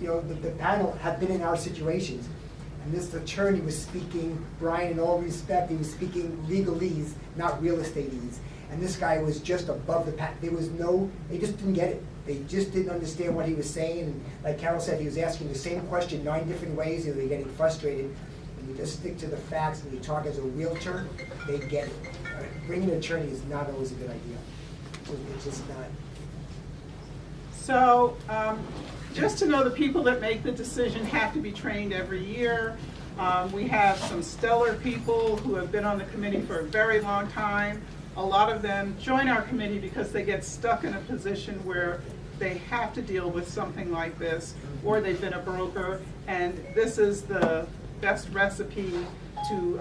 Speaker 4: You know, the panel had been in our situations. And this attorney was speaking, Brian, in all respect, he was speaking legalese, not real estateese. And this guy was just above the pack. There was no, they just didn't get it. They just didn't understand what he was saying. And like Carol said, he was asking the same question 9 different ways. They were getting frustrated. And you just stick to the facts and you talk as a realtor, they get it. Bringing an attorney is not always a good idea. It's just not.
Speaker 11: So just to know, the people that make the decision have to be trained every year. We have some stellar people who have been on the committee for a very long time. A lot of them join our committee because they get stuck in a position where they have to deal with something like this, or they've been a broker, and this is the best recipe to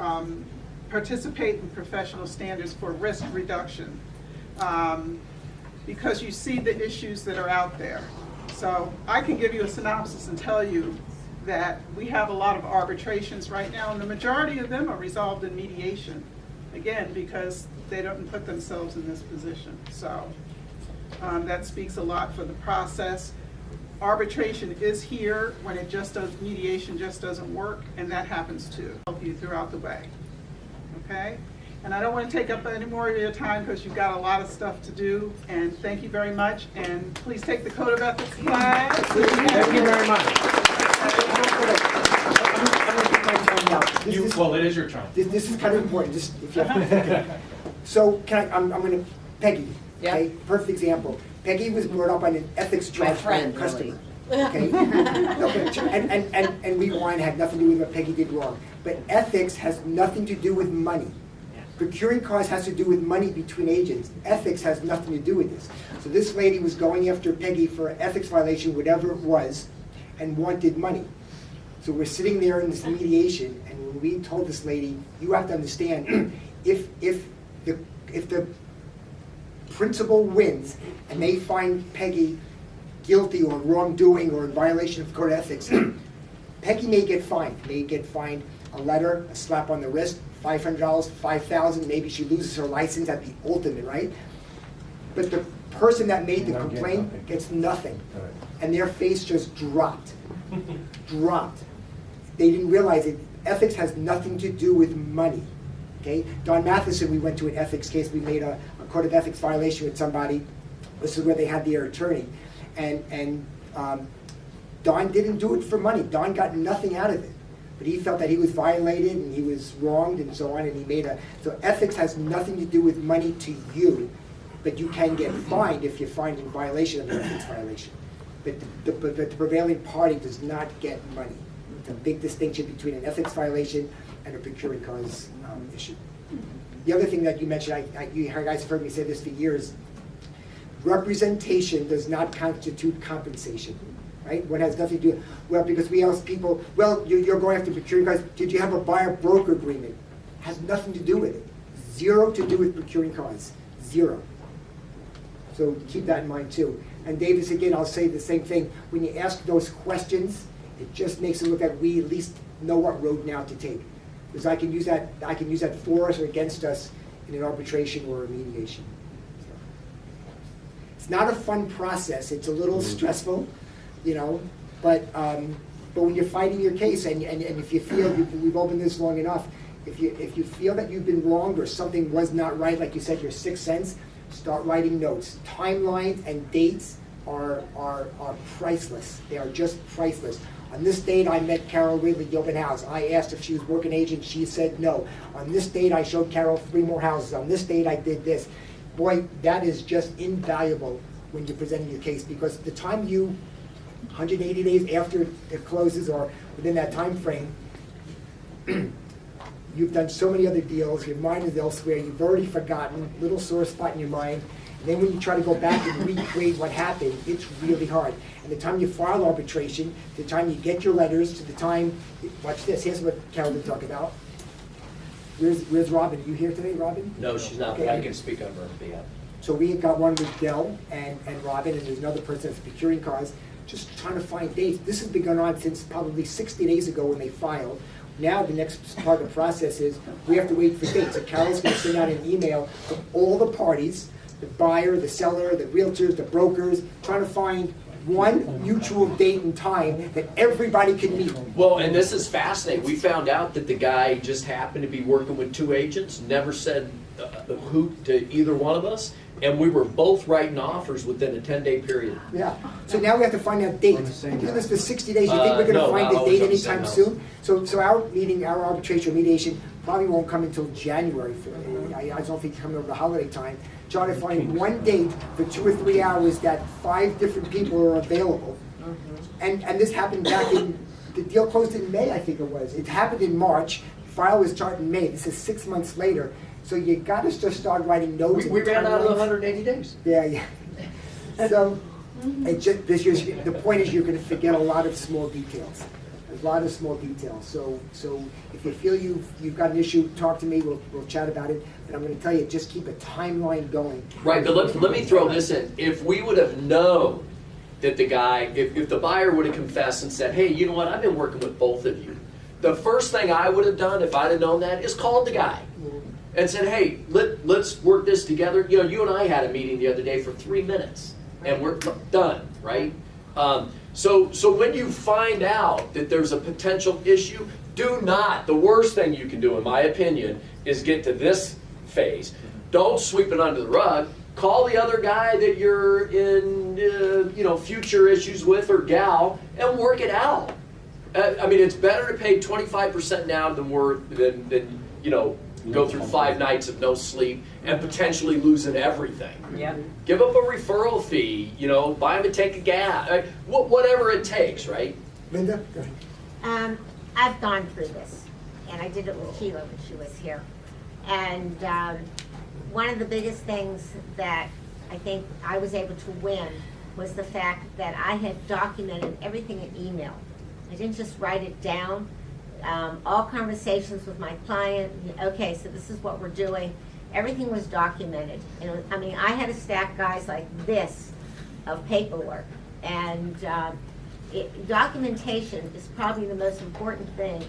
Speaker 11: participate in professional standards for risk reduction, because you see the issues that are out there. So I can give you a synopsis and tell you that we have a lot of arbitrations right now, and the majority of them are resolved in mediation, again, because they don't put themselves in this position. So that speaks a lot for the process. Arbitration is here when it just does, mediation just doesn't work, and that happens too. Help you throughout the way, okay? And I don't want to take up any more of your time because you've got a lot of stuff to do, and thank you very much, and please take the Code of Ethics class.
Speaker 13: Thank you very much.
Speaker 3: Well, it is your turn.
Speaker 4: This is kind of important, just if you have. So I'm gonna, Peggy, okay, perfect example. Peggy was brought up on an ethics charge by a customer. Okay? And rewind had nothing to do with what Peggy did wrong. But ethics has nothing to do with money. Procuring cause has to do with money between agents. Ethics has nothing to do with this. So this lady was going after Peggy for an ethics violation, whatever it was, and wanted money. So we're sitting there in this mediation, and when we told this lady, you have to understand, if the principal wins and they find Peggy guilty or wrongdoing or in violation of code of ethics, Peggy may get fined. May get fined a letter, a slap on the wrist, $500, $5,000. Maybe she loses her license at the ultimate, right? But the person that made the complaint gets nothing, and their face just dropped. Dropped. They didn't realize it. Ethics has nothing to do with money. Okay? Don Matheson, we went to an ethics case. We made a code of ethics violation with somebody. This is where they had their attorney. And Don didn't do it for money. Don got nothing out of it. But he felt that he was violated and he was wronged and so on, and he made so ethics has nothing to do with money to you, but you can get fined if you're fined in violation of an ethics violation. But the prevailing party does not get money. It's a big distinction between an ethics violation and a procuring cause issue. The other thing that you mentioned, you guys have heard me say this for years, representation does not constitute compensation. Right? One has nothing to do, well, because we ask people, well, you're going after procuring cause, did you have a buyer-broker agreement? Has nothing to do with it. Zero to do with procuring cause. Zero. So keep that in mind too. And Davis, again, I'll say the same thing. When you ask those questions, it just makes it look like we at least know what road now to take. Because I can use that for us or against us in an arbitration or a mediation. So, it's not a fun process. It's a little stressful. You know, but when you're fighting your case, and if you feel we've opened this long enough, if you feel that you've been wronged or something was not right, like you said, your sixth sense, start writing notes. Timelines and dates are priceless. They are just priceless. On this date, I met Carol Ridley, the open house. I asked if she was working agent. She said no. On this date, I showed Carol 3 more houses. On this date, I did this. Boy, that is just invaluable when you're presenting your case, because the time 180 days after it closes or within that time frame, you've done so many other deals, your mind is elsewhere, you've already forgotten, little sore spot in your mind. And then when you try to go back and recreate what happened, it's really hard. And the time you file arbitration, the time you get your letters, to the time, watch this, here's what Carol did talk about. Where's Robin? Are you here today, Robin?
Speaker 1: No, she's not, but I can speak on her behalf.
Speaker 4: So we got one with Dell and Robin, and there's another person that's procuring cause, just trying to find dates. This has been going on since probably 60 days ago when they filed. Now the next part of the process is we have to wait for dates. So Carol's going to send out an email to all the parties, the buyer, the seller, the realtors, the brokers, trying to find one mutual date and time that everybody can meet.
Speaker 1: Well, and this is fascinating. We found out that the guy just happened to be working with 2 agents, never said who to either one of us, and we were both writing offers within a 10-day period.
Speaker 4: Yeah. So now we have to find that date. We're doing this for 60 days. You think we're going to find the date anytime soon? So our meeting, our arbitration or mediation probably won't come until January. I don't think it's coming over the holiday time. Try to find one date for 2 or 3 hours that 5 different people are available. And this happened back in, the deal closed in May, I think it was. It happened in March. File was started in May. This is 6 months later. So you got to just start writing notes.
Speaker 1: We ran out of 180 days.
Speaker 4: Yeah. So the point is you're going to forget a lot of small details. a lot of small details. So if you feel you've got an issue, talk to me, we'll chat about it. But I'm gonna tell you, just keep a timeline going.
Speaker 1: Right, but let me throw this in. If we would have known that the guy, if the buyer would have confessed and said, hey, you know what, I've been working with both of you. The first thing I would have done if I'd have known that is called the guy and said, hey, let's work this together. You know, you and I had a meeting the other day for 3 minutes and we're done, right? So when you find out that there's a potential issue, do not, the worst thing you can do, in my opinion, is get to this phase. Don't sweep it under the rug. Call the other guy that you're in, future issues with, or gal, and work it out. I mean, it's better to pay 25% now than go through 5 nights of no sleep and potentially losing everything.
Speaker 15: Yep.
Speaker 1: Give up a referral fee. Buy them a tank of gas. Whatever it takes, right?
Speaker 4: Linda, go ahead.
Speaker 16: I've gone through this, and I did it with Sheila when she was here. And one of the biggest things that I think I was able to win was the fact that I had documented everything in email. I didn't just write it down. All conversations with my client, okay, so this is what we're doing. Everything was documented. I had to stack guys like this of paperwork. And documentation is probably the most important thing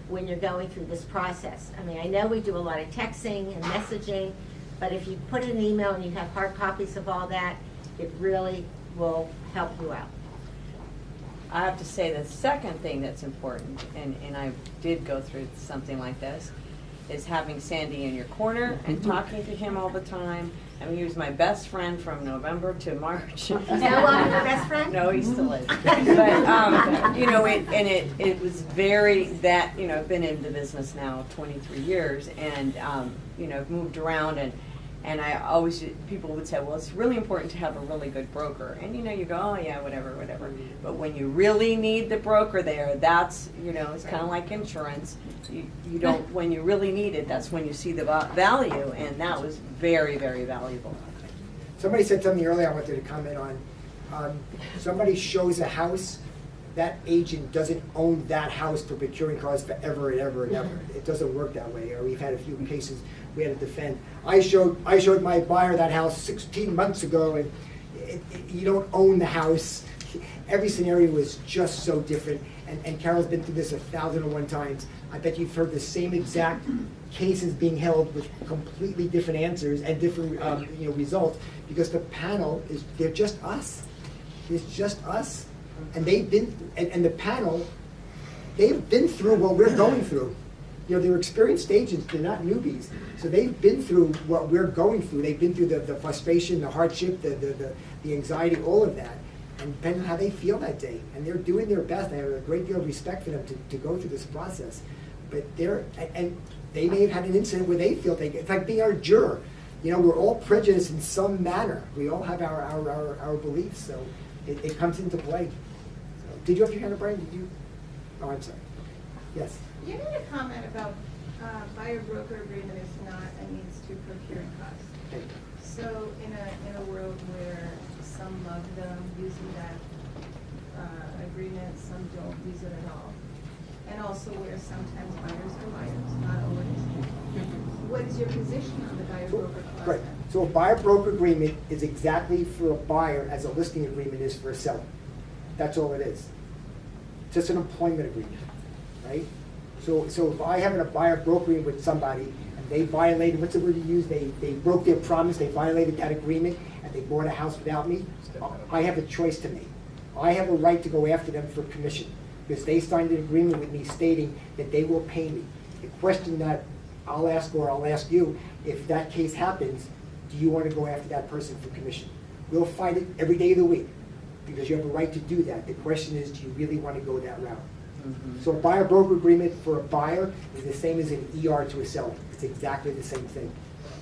Speaker 16: when you're going through this process. I know we do a lot of texting and messaging, but if you put an email and you have hard copies of all that, it really will help you out.
Speaker 15: I have to say the second thing that's important, and I did go through something like this, is having Sandy in your corner and talking to him all the time. He was my best friend from November to March.
Speaker 16: Is that one your best friend?
Speaker 15: No, he still is. But, it was very that, I've been in the business now 23 years and, I've moved around and I always, people would say, well, it's really important to have a really good broker. And you go, oh yeah, whatever. But when you really need the broker there, that's, it's kind of like insurance. You don't, when you really need it, that's when you see the value. And that was very, very valuable.
Speaker 4: Somebody said something earlier I wanted to comment on. Somebody shows a house, that agent doesn't own that house for procuring cars forever and ever and ever. It doesn't work that way. We've had a few cases we had to defend. I showed my buyer that house 16 months ago, and you don't own the house. Every scenario is just so different. And Carol's been through this 1,001 times. I bet you've heard the same exact cases being held with completely different answers and different results, because the panel they're just us. It's just us. And and the panel, they've been through what we're going through. They're experienced agents, they're not newbies. So they've been through what we're going through. They've been through the frustration, the hardship, the anxiety, all of that. And depending on how they feel that day. And they're doing their best. I have a great deal of respect for them to go through this process. But they may have had an incident where they feel it's like being our juror. We're all prejudiced in some manner. We all have our beliefs, so it comes into play. So, did you have your hand up, Brian? Did you? Oh, I'm sorry. Yes.
Speaker 17: You made a comment about buyer-broker agreement is not a means to procuring costs.
Speaker 4: Okay.
Speaker 17: So in a world where some love them using that agreement, some don't use it at all, and also where sometimes buyers are buyers, not always. What is your position on the buyer-broker clause?
Speaker 4: Right. So a buyer-broker agreement is exactly for a buyer as a listing agreement is for a seller. That's all it is. It's just an employment agreement, right? So if I have a buyer-broker agreement with somebody and they violated, what's the word you use? They broke their promise, they violated that agreement, and they bought a house without me, I have a choice to make. I have a right to go after them for commission because they signed an agreement with me stating that they will pay me. The question that I'll ask you, if that case happens, do you want to go after that person for commission? We'll fight it every day of the week because you have a right to do that. The question is, do you really want to go that route? So a buyer-broker agreement for a buyer is the same as an ER to a seller. It's exactly the same thing.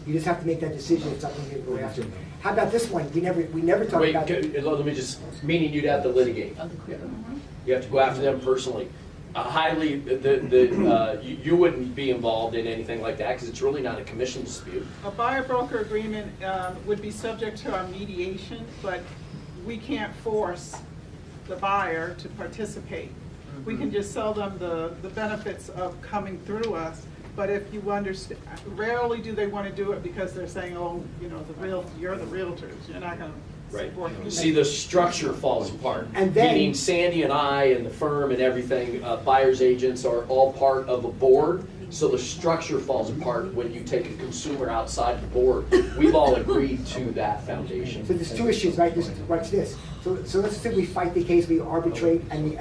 Speaker 4: You just have to make that decision if something you're going to go after. How about this one? We never talk about.
Speaker 1: Let me just, meaning you'd have to litigate. You have to go after them personally. You wouldn't be involved in anything like that because it's really not a commission dispute.
Speaker 11: A buyer-broker agreement would be subject to our mediation, but we can't force the buyer to participate. we can just sell them the benefits of coming through us. But if you understand, rarely do they want to do it because they're saying, oh, you know, you're the realtors, you're not going to
Speaker 1: Right.
Speaker 11: support me.
Speaker 1: See, the structure falls apart.
Speaker 4: And then-
Speaker 1: Meaning Sandy and I and the firm and everything, buyer's agents are all part of a board. So the structure falls apart when you take a consumer outside the board. We've all agreed to that foundation.
Speaker 4: So there's two issues, right? Watch this. So let's say we fight the case, we arbitrate, and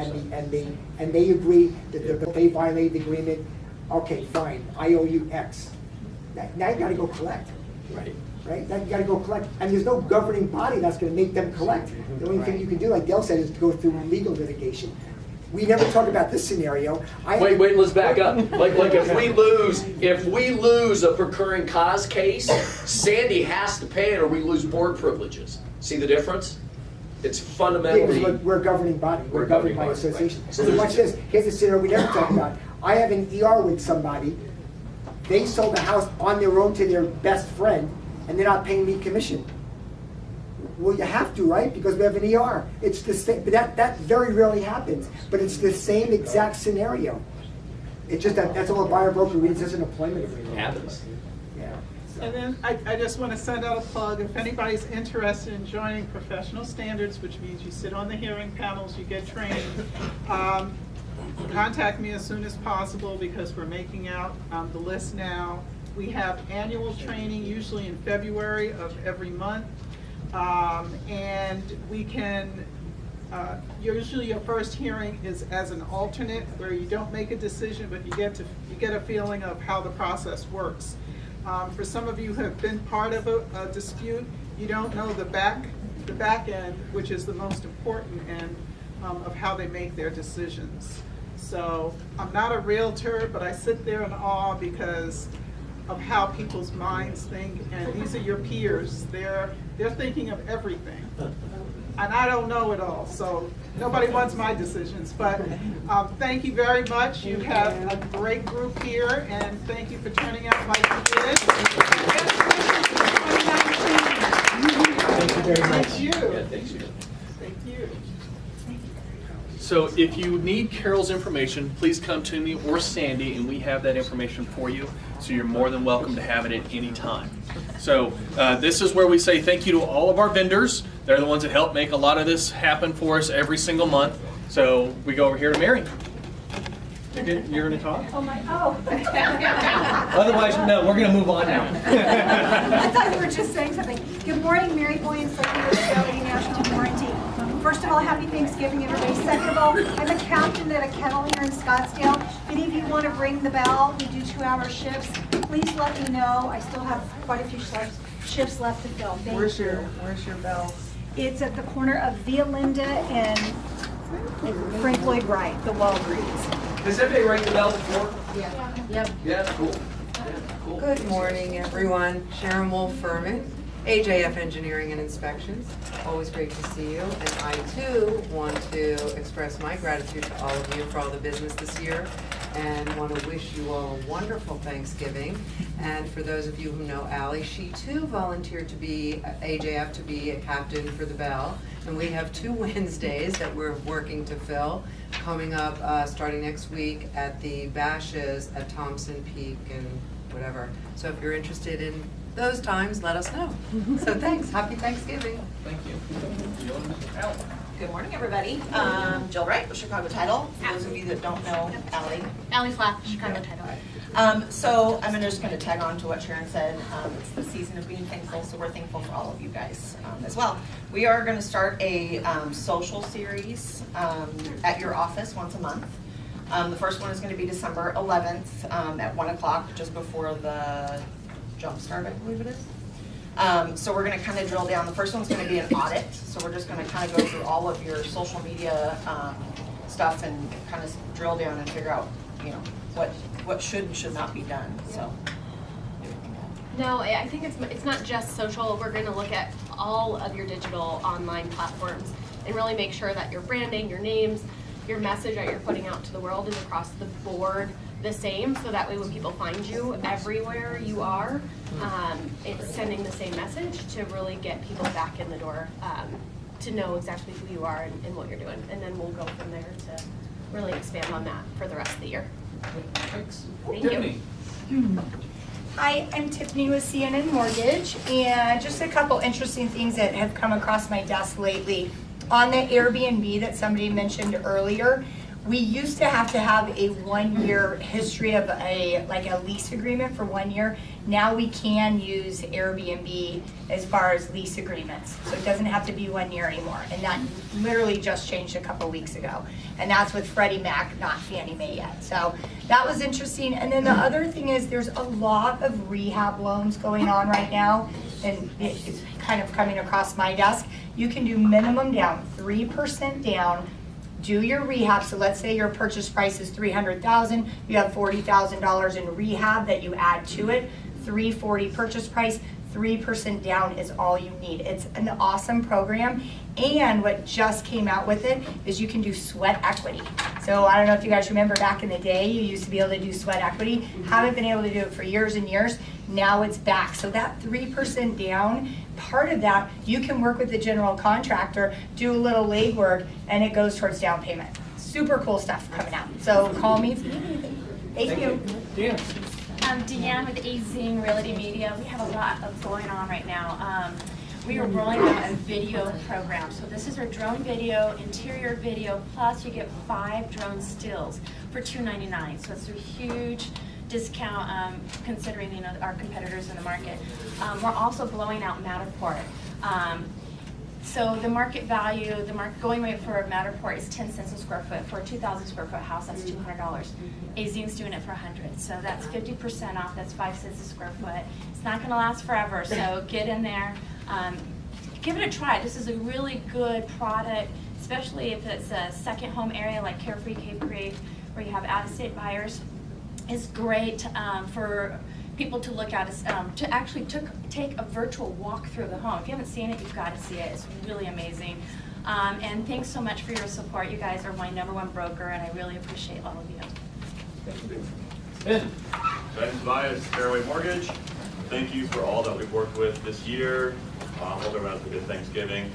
Speaker 4: they agree that they violated the agreement. Okay, fine, I owe you X. Now you gotta go collect.
Speaker 1: Right.
Speaker 4: Right? Now you gotta go collect. And there's no governing body that's gonna make them collect. The only thing you can do, like Dale said, is to go through legal litigation. We never talk about this scenario.
Speaker 1: Wait, let's back up. Like if we lose a procuring cause case, Sandy has to pay it or we lose board privileges. See the difference? It's fundamentally.
Speaker 4: Yeah, we're a governing body. We're governed by association.
Speaker 1: So
Speaker 4: So watch this. Here's the scenario we never talk about. I have an ER with somebody. They sold the house on their own to their best friend, and they're not paying me commission. Well, you have to, right? Because we have an ER. It's the same, but that very rarely happens. But it's the same exact scenario. It's just that's all a buyer broker reads as an employment agreement.
Speaker 1: It happens.
Speaker 4: Yeah.
Speaker 11: And then I just want to send out a plug. If anybody's interested in joining Professional Standards, which means you sit on the hearing panels, you get trained, contact me as soon as possible because we're making out the list now. We have annual training usually in February of every month. And we can, usually your first hearing is as an alternate where you don't make a decision, but you get a feeling of how the process works. For some of you who have been part of a dispute, you don't know the back end, which is the most important end of how they make their decisions. So I'm not a realtor, but I sit there in awe because of how people's minds think, and these are your peers. They're thinking of everything. And I don't know it all, so nobody wants my decisions. But thank you very much. You have a great group here, and thank you for turning out like you did.
Speaker 4: Thank you very much.
Speaker 11: Thank you.
Speaker 1: Yeah, thanks.
Speaker 11: Thank you.
Speaker 3: So if you need Carol's information, please come to me or Sandy, and we have that information for you. So you're more than welcome to have it at any time. So this is where we say thank you to all of our vendors. They're the ones that help make a lot of this happen for us every single month. So we go over here to Mary. You're going to talk? Otherwise, no, we're going to move on now.
Speaker 18: I thought you were just saying something. Good morning, Mary Boyens, Secretary of National Warranty. First of all, happy Thanksgiving, everybody. Second of all, I'm a captain at a kennel here in Scottsdale. If any of you want to ring the bell, we do 2-hour shifts. Please let me know. I still have quite a few shifts left to fill. Thank you.
Speaker 14: Where's your bell?
Speaker 18: It's at the corner of Via Linda and Frank Lloyd Wright, the Walgreens.
Speaker 1: Has anybody rang the bell before?
Speaker 18: Yeah.
Speaker 6: Yep.
Speaker 1: Yeah, cool. Yeah, cool.
Speaker 19: Good morning, everyone. Sharon Wolf-Furman, AJF Engineering and Inspections. Always great to see you. And I, too, want to express my gratitude to all of you for all the business this year and want to wish you all a wonderful Thanksgiving. And for those of you who know Allie, she, too, volunteered to be AJF, to be a captain for the Bell. And we have 2 Wednesdays that we're working to fill coming up starting next week at the Bashes at Thompson Peak and whatever. So if you're interested in those times, let us know. So thanks. Happy Thanksgiving.
Speaker 3: Thank you.
Speaker 20: Good morning, everybody. Jill Wright with Chicago Title. For those of you that don't know Allie.
Speaker 6: Allie Flack, Chicago Title.
Speaker 20: So I'm just going to tag on to what Sharon said. It's the season of being thankful, so we're thankful for all of you guys as well. We are going to start a social series at your office once a month. The first one is going to be December 11th at 1 o'clock, just before the jump start, I believe it is. So we're going to kind of drill down. The first one's going to be an audit. So we're just going to kind of go through all of your social media stuff and kind of drill down and figure out, you know, what should and should not be done. So.
Speaker 21: No, I think it's not just social. We're going to look at all of your digital online platforms and really make sure that your branding, your names, your message that you're putting out to the world is across the board the same, so that way when people find you everywhere you are, it's sending the same message to really get people back in the door to know exactly who you are and what you're doing. And then we'll go from there to really expand on that for the rest of the year.
Speaker 3: Thanks.
Speaker 21: Thank
Speaker 3: Tiffany.
Speaker 7: you. Hi, I'm Tiffany with CNN Mortgage, and just a couple interesting things that have come across my desk lately. On the Airbnb that somebody mentioned earlier, we used to have a 1 year history of a lease agreement for 1 year. Now we can use Airbnb as far as lease agreements. So it doesn't have to be 1 year anymore. And that literally just changed a couple weeks ago. And that's with Freddie Mac, not Fannie Mae yet. So that was interesting. And then the other thing is there's a lot of rehab loans going on right now. And it's kind of coming across my desk. You can do minimum down, 3% down, do your rehab. So let's say your purchase price is $300,000, you have $40,000 in rehab that you add to it, $340,000 purchase price, 3% down is all you need. It's an awesome program, and what just came out with it is you can do sweat equity. So I don't know if you guys remember back in the day, you used to be able to do sweat equity. Haven't been able to do it for years and years. Now it's back. So that 3% down, part of that, you can work with the general contractor, do a little legwork, and it goes towards down payment. Super cool stuff coming out. So call me if you need anything. Thank you.
Speaker 3: Dan.
Speaker 22: I'm Deanne with Azine Realty Media. We have a lot of going on right now. We are rolling out a video program. So this is our drone video, interior video, plus you get 5 drone stills for $299. So it's a huge discount considering our competitors in the market. We're also blowing out Matterport. So the market value, going rate for a Matterport is 10 cents a square foot. For a 2,000 square foot house, that's $200. Azine's doing it for 100. So that's 50% off. That's 5 cents a square foot. It's not going to last forever. So get in there. Give it a try. This is a really good product, especially if it's a second home area like Carefree Cape Creek, where you have out-of-state buyers. It's great for people to look at, to actually take a virtual walk through the home. If you haven't seen it, you've got to see it. It's really amazing. And thanks so much for your support. You guys are my #1 broker, and I really appreciate all of you.
Speaker 3: Ben.
Speaker 23: Ben Tobias, Fairway Mortgage. Thank you for all that we've worked with this year. Hope everyone has a good Thanksgiving.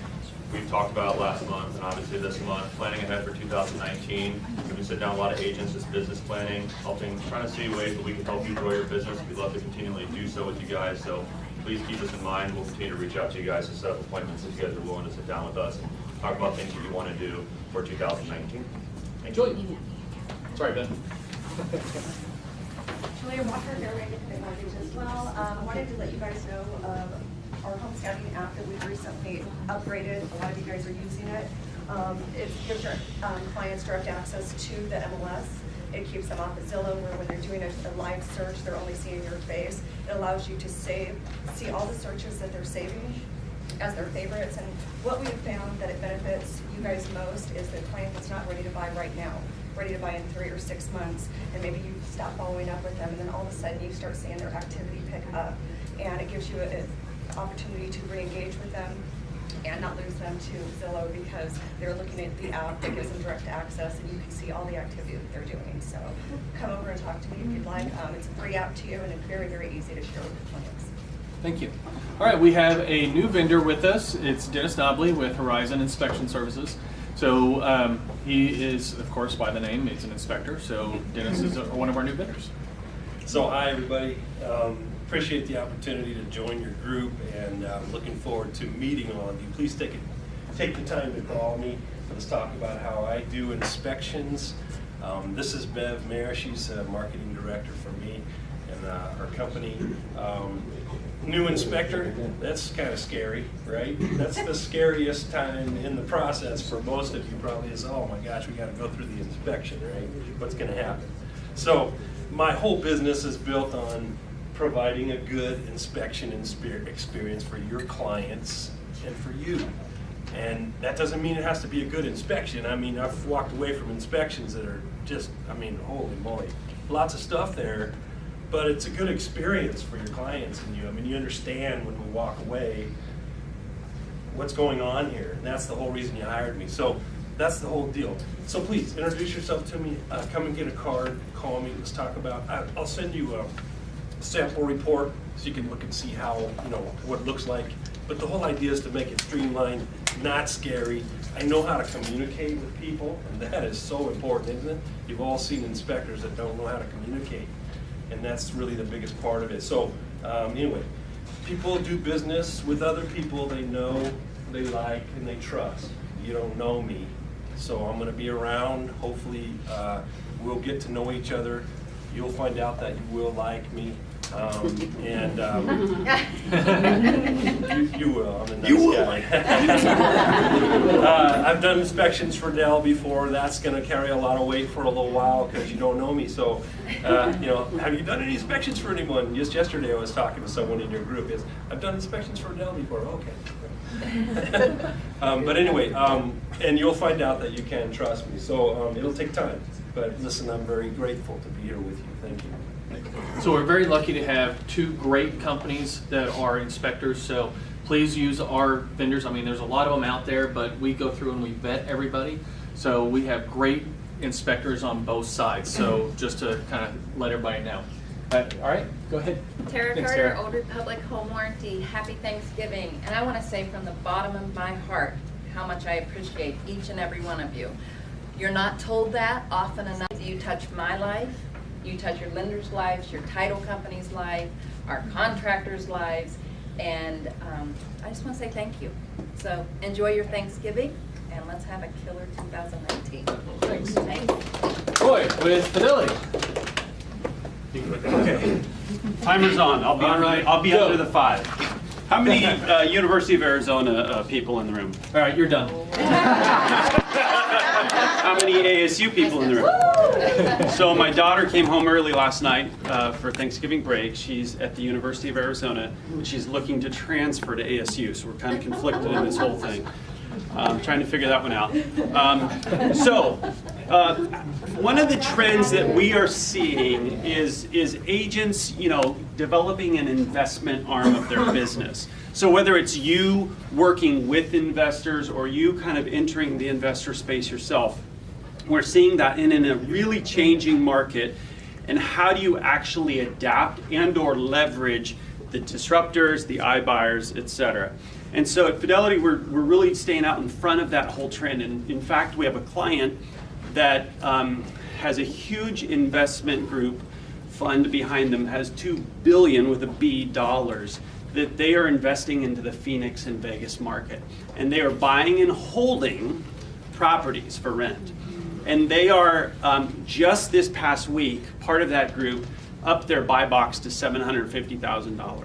Speaker 23: We've talked about last month and obviously this month, planning ahead for 2019. We sit down a lot of agents, just business planning, trying to see ways that we can help you grow your business. We'd love to continually do so with you guys, so please keep us in mind. We'll continue to reach out to you guys to set up appointments if you guys are willing to sit down with us and talk about things that you want to do for 2019. Thank you.
Speaker 3: Sorry, Ben.
Speaker 24: Julia Walker, Fairway Mortgage as well. I wanted to let you guys know our home scouting app that we've recently upgraded. A lot of you guys are using it. It gives our clients direct access to the MLS. It keeps them off of Zillow, where when they're doing a live search, they're only seeing your face. It allows you to see all the searches that they're saving as their favorites. And what we have found that it benefits you guys most is the client that's not ready to buy right now, ready to buy in 3 or 6 months, and maybe you stop following up with them, and then all of a sudden you start seeing their activity pick up, and it gives you an opportunity to re-engage with them and not lose them to Zillow, because they're looking at the app that gives them direct access, and you can see all the activity that they're doing. So come over and talk to me if you'd like. It's a free app to you, and it's very, very easy to share with your clients.
Speaker 3: Thank you. All right, we have a new vendor with us. It's Dennis Nobley with Horizon Inspection Services. So he is, of course, by the name, he's an inspector. So Dennis is one of our new vendors.
Speaker 25: So hi, everybody. Appreciate the opportunity to join your group, and looking forward to meeting all of you. Please take the time to call me. Let's talk about how I do inspections. This is Bev Mayer. She's a marketing director for me and our company. New inspector, that's kind of scary, right? That's the scariest time in the process for most of you probably is, oh my gosh, we got to go through the inspection, right? What's going to happen? So my whole business is built on providing a good inspection experience for your clients and for you. And that doesn't mean it has to be a good inspection. I mean, I've walked away from inspections that are just, I mean, holy moly. Lots of stuff there, but it's a good experience for your clients and you. I mean, you understand when we walk away what's going on here, and that's the whole reason you hired me. So that's the whole deal. So please, introduce yourself to me, come and get a card, call me, let's talk about, I'll send you a sample report so you can look and see how, what it looks like but the whole idea is to make it streamlined, not scary. I know how to communicate with people, and that is so important, isn't it? You've all seen inspectors that don't know how to communicate, and that's really the biggest part of it. So anyway, people do business with other people they know, they like, and they trust. You don't know me, so I'm going to be around. Hopefully we'll get to know each other. You'll find out that you will like me. You will. I'm a nice guy. I've done inspections for Dell before. That's going to carry a lot of weight for a little while because you don't know me. So, you know, have you done any inspections for anyone? Just yesterday I was talking to someone in your group. I've done inspections for Dell before. Okay. But anyway, and you'll find out that you can trust me. So it'll take time. But listen, I'm very grateful to be here with you. Thank you.
Speaker 3: So we're very lucky to have two great companies that are inspectors, so please use our vendors. I mean, there's a lot of them out there, but we go through and we vet everybody. So we have great inspectors on both sides, so just to kind of let everybody know. All right, go ahead.
Speaker 5: Tara
Speaker 3: Thanks,
Speaker 5: Carter,
Speaker 3: Tara.
Speaker 5: Old Republic Home Warranty. Happy Thanksgiving. And I want to say from the bottom of my heart how much I appreciate each and every one of you. You're not told that often enough. You touch my life. You touch your lenders' lives, your title company's life, our contractors' lives, and I just want to say thank you. So enjoy your Thanksgiving, and let's have a killer 2019.
Speaker 3: Thanks.
Speaker 5: Thanks.
Speaker 3: Roy, with Fidelity.
Speaker 8: Okay, timer's on. I'll be
Speaker 3: All right,
Speaker 8: I'll be
Speaker 3: go.
Speaker 8: under the 5. How many University of Arizona people in the room?
Speaker 3: All right, you're done.
Speaker 8: How many ASU people in the room? So my daughter came home early last night for Thanksgiving break. She's at the University of Arizona, and she's looking to transfer to ASU. So we're kind of conflicted in this whole thing. Trying to figure that one out. One of the trends that we are seeing is agents, you know, developing an investment arm of their business. So whether it's you working with investors or you kind of entering the investor space yourself, we're seeing that in a really changing market. And how do you actually adapt and or leverage the disruptors, the iBuyers, et cetera. And so at Fidelity, we're really staying out in front of that whole trend. And in fact, we have a client that has a huge investment group fund behind them, has $2 billion with a B dollars that they are investing into the Phoenix and Vegas market. And they are buying and holding properties for rent. And they are, just this past week, part of that group, up their buy box to $750,000.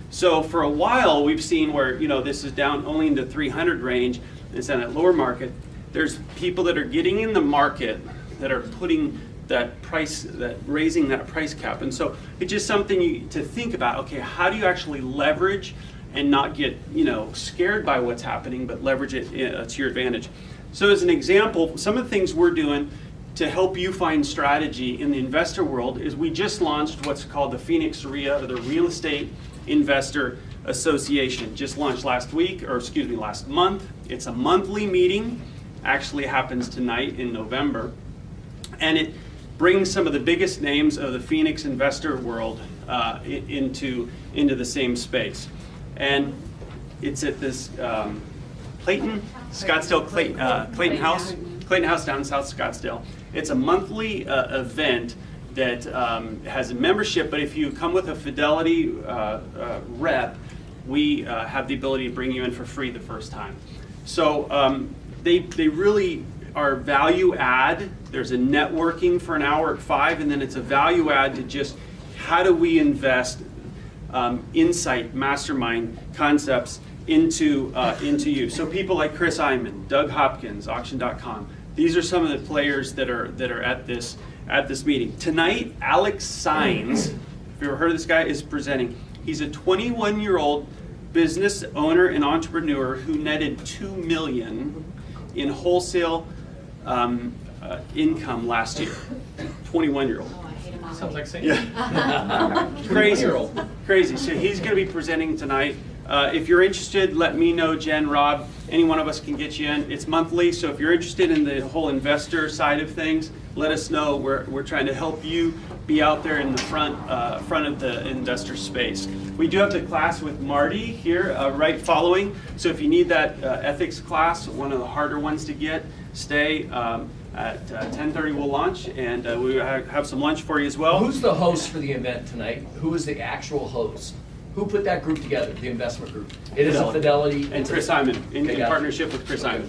Speaker 8: So for a while, we've seen where, you know, this is down only in the 300 range, it's in that lower market. There's people that are getting in the market that are putting that price, raising that price cap. And so it's just something to think about. Okay, how do you actually leverage and not get, you know, scared by what's happening, but leverage it to your advantage? So as an example, some of the things we're doing to help you find strategy in the investor world is we just launched what's called the Phoenix RIA, or the Real Estate Investor Association. Just launched last month. It's a monthly meeting, actually happens tonight in November. And it brings some of the biggest names of the Phoenix investor world into the same space. And it's at this Clayton House down in South Scottsdale. It's a monthly event that has a membership, but if you come with a Fidelity rep, we have the ability to bring you in for free the first time. So they really are value add. There's a networking for an hour at 5, and then it's a value add to just how do we invest insight, mastermind concepts into you. So people like Chris Iman, Doug Hopkins, Auction.com. These are some of the players that are at this meeting. Tonight, Alex Sines, if you've ever heard of this guy, is presenting. He's a 21-year-old business owner and entrepreneur who netted $2 million in wholesale income last year. 21-year-old.
Speaker 3: Sounds like St.
Speaker 8: Yeah. Crazy. So he's going to be presenting tonight. If you're interested, let me know, Jen, Rob. Any one of us can get you in. It's monthly, so if you're interested in the whole investor side of things, let us know. We're trying to help you be out there in the front of the investor space. We do have the class with Marty here right following. So if you need that ethics class, one of the harder ones to get, stay. At 10:30 we'll launch, and we have some lunch for you as well.
Speaker 1: Who's the host for the event tonight? Who is the actual host? Who put that group together, the investment group? It is a Fidelity.
Speaker 8: And Chris Simon, in partnership with Chris Simon.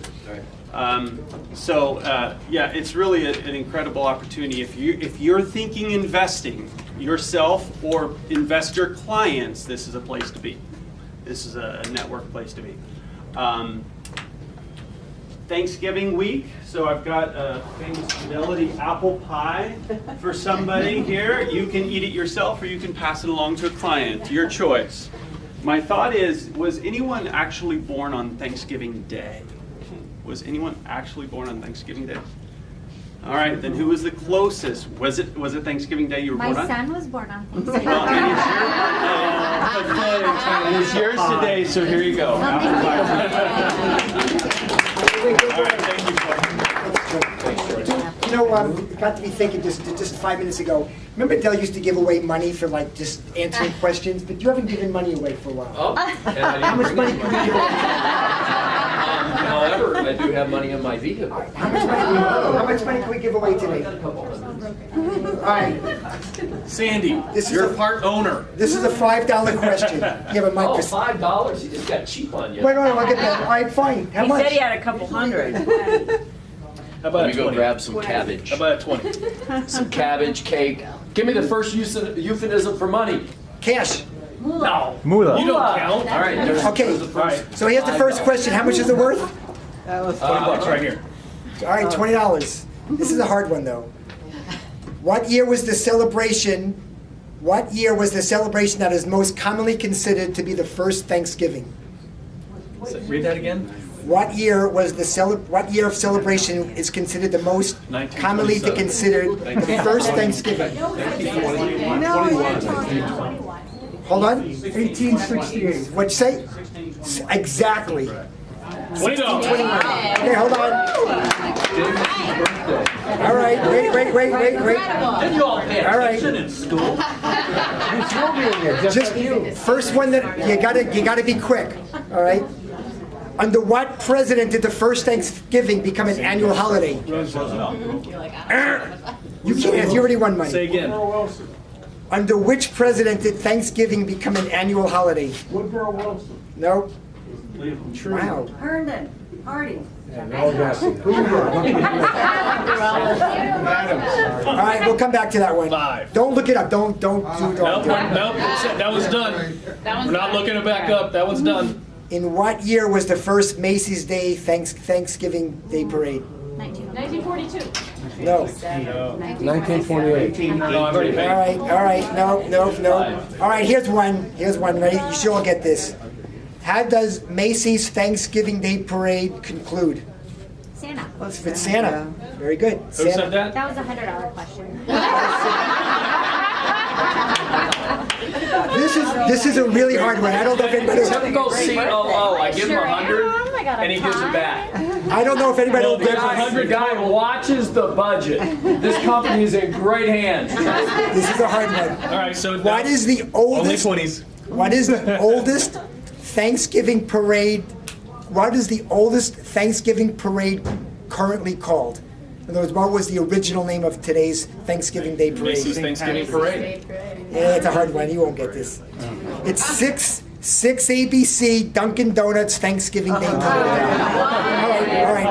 Speaker 8: Yeah, it's really an incredible opportunity. If you're thinking investing yourself or investor clients, this is a place to be. This is a network place to be. Thanksgiving week, so I've got a famous Fidelity apple pie for somebody here. You can eat it yourself or you can pass it along to a client, your choice. My thought is, was anyone actually born on Thanksgiving Day? Was anyone actually born on Thanksgiving Day? All right, then who was the closest? Was it Thanksgiving Day you were born on?
Speaker 2: My son was born on Thanksgiving.
Speaker 8: Well, and it's yours today, so here you go. Apple pie. All right, thank you,
Speaker 4: You know, got to be thinking just 5 minutes ago. Remember Dell used to give away money for like just answering questions, but you haven't given money away for a while.
Speaker 1: Oh,
Speaker 4: How much money can you give away?
Speaker 1: However, I do have money on my vehicle.
Speaker 4: How much money can we give away today? All right.
Speaker 3: Sandy, you're a part owner.
Speaker 4: This is a $5 question. Yeah, but Mike,
Speaker 1: Oh, $5? He just got cheap on you.
Speaker 4: Wait, I'll get that. All right, fine. How much?
Speaker 15: He said he had a couple hundred.
Speaker 3: How about
Speaker 1: Let me
Speaker 3: a
Speaker 1: go
Speaker 3: 20?
Speaker 1: grab some cabbage.
Speaker 3: How about a 20?
Speaker 1: Some cabbage cake. Give me the first euphemism for money.
Speaker 4: Cash.
Speaker 1: No.
Speaker 4: Moolah.
Speaker 3: You don't count.
Speaker 1: All right.
Speaker 4: Okay, so here's the first question. How much is it worth?
Speaker 3: That was $20 right here.
Speaker 4: All right, $20. This is a hard one, though. What year was the celebration that is most commonly considered to be the first Thanksgiving?
Speaker 1: Read that again.
Speaker 4: What year of celebration is considered the most commonly considered the first Thanksgiving? Hold on. 1868. What'd you say? Exactly.
Speaker 3: $20.
Speaker 4: Okay, hold on. All right, wait.
Speaker 1: Didn't you all pay
Speaker 4: All right.
Speaker 1: attention in school?
Speaker 4: Just first one that you gotta be quick. All right. Under what president did the first Thanksgiving become an annual holiday? You can't. You already won money.
Speaker 3: Say again.
Speaker 4: Under which president did Thanksgiving become an annual holiday?
Speaker 25: Woodrow Wilson.
Speaker 4: No. Wow.
Speaker 14: Herndon, Harding.
Speaker 4: All right, we'll come back to that one.
Speaker 3: 5.
Speaker 4: Don't look it up. Don't do
Speaker 3: Nope, that was done. We're not looking it back up. That one's done.
Speaker 4: In what year was the first Macy's Day Thanksgiving Day Parade?
Speaker 22: 1942.
Speaker 4: No.
Speaker 9: 1928.
Speaker 3: No, I've already paid.
Speaker 4: All right. No. All right, here's one. Ready? You should all get this. How does Macy's Thanksgiving Day Parade conclude?
Speaker 2: Santa.
Speaker 4: It's Santa. Very good.
Speaker 3: Who
Speaker 4: Santa.
Speaker 3: said that?
Speaker 2: That was $100 question.
Speaker 4: This is a really hard one. I don't know if anybody.
Speaker 1: Typical COO. I give him 100 and he gives it back.
Speaker 4: I don't know if anybody will
Speaker 1: There's
Speaker 4: get
Speaker 1: a 100 guy watches the budget. This company is in great hands.
Speaker 4: This is a hard one.
Speaker 3: All right, so
Speaker 4: What is the oldest?
Speaker 3: only 20s.
Speaker 4: What is the oldest Thanksgiving parade? What is the oldest Thanksgiving parade currently called? In other words, what was the original name of today's Thanksgiving Day parade?
Speaker 3: Macy's Thanksgiving Parade.
Speaker 4: Yeah, it's a hard one. You won't get this. It's 6 ABC Dunkin' Donuts Thanksgiving Day parade. All right.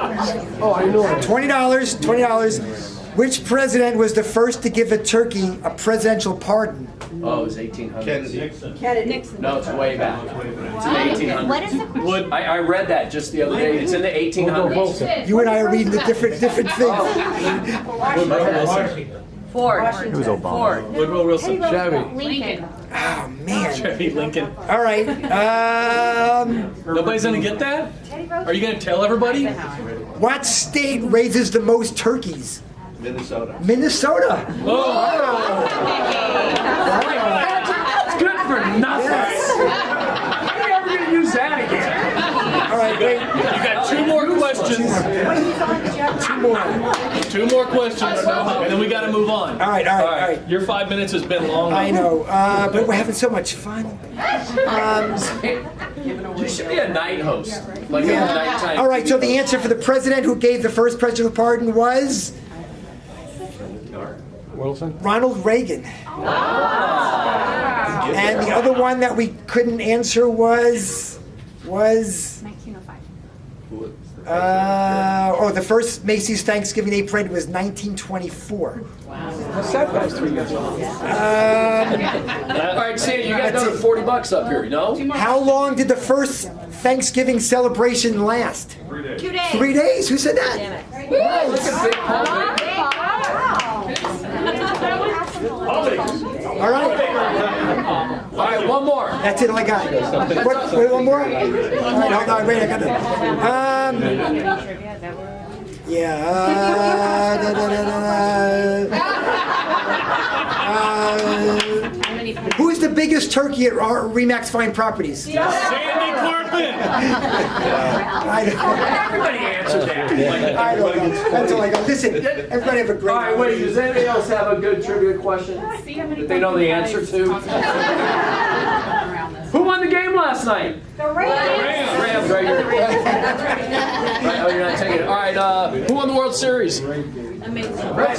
Speaker 9: Oh, I know it.
Speaker 4: $20. Which president was the first to give a turkey a presidential pardon?
Speaker 1: Oh, it was 1800s.
Speaker 14: Kennedy.
Speaker 1: No, it's way back. It's in the 1800s.
Speaker 2: What is the question?
Speaker 1: I read that just the other day. It's in the 1800s.
Speaker 4: You and I are reading the different things.
Speaker 15: Ford.
Speaker 9: It was Obama.
Speaker 3: Woodrow Wilson.
Speaker 9: Chevy.
Speaker 2: Lincoln.
Speaker 4: Oh man.
Speaker 3: Chevy Lincoln.
Speaker 4: All right.
Speaker 3: Nobody's gonna get that? Are you gonna tell everybody?
Speaker 4: What state raises the most turkeys?
Speaker 9: Minnesota.
Speaker 4: Minnesota.
Speaker 1: That's good for nothing.
Speaker 4: Yes.
Speaker 1: How are you ever going to use that again?
Speaker 4: All right, wait.
Speaker 3: You got 2 more questions. questions. Two more questions, and then we got to move on.
Speaker 4: All right.
Speaker 3: Your 5 minutes has been long.
Speaker 4: I know, but we're having so much fun.
Speaker 1: You should be a night host, like a nighttime.
Speaker 4: All right, so the answer for the president who gave the first presidential pardon was
Speaker 9: Wilson?
Speaker 4: Ronald Reagan. And the other one that we couldn't answer was
Speaker 2: 1905.
Speaker 4: the first Macy's Thanksgiving Day parade was 1924.
Speaker 9: What's that last 3 years?
Speaker 1: All right, Sandy, you got another $40 up here, you know?
Speaker 4: How long did the first Thanksgiving celebration last?
Speaker 19: 3 days.
Speaker 2: 2 days.
Speaker 4: 3 days? Who said that?
Speaker 1: Wow, look at Big Paul.
Speaker 4: All right.
Speaker 1: All right, one more.
Speaker 4: That's it, all I got. Wait, one more? All right, hold on, wait, I got that. Who's the biggest turkey at Remax Fine Properties?
Speaker 3: Sandy Carpet.
Speaker 1: Everybody answered that.
Speaker 4: I don't know. That's all I got. Listen, everybody have a great
Speaker 1: All right, wait, does anybody else have a good trivia question that they know the answer to? Who won the game last night?
Speaker 18: The Rams.
Speaker 1: Rams, right here. Right, oh, you're not taking it. All right, who won the World Series? Red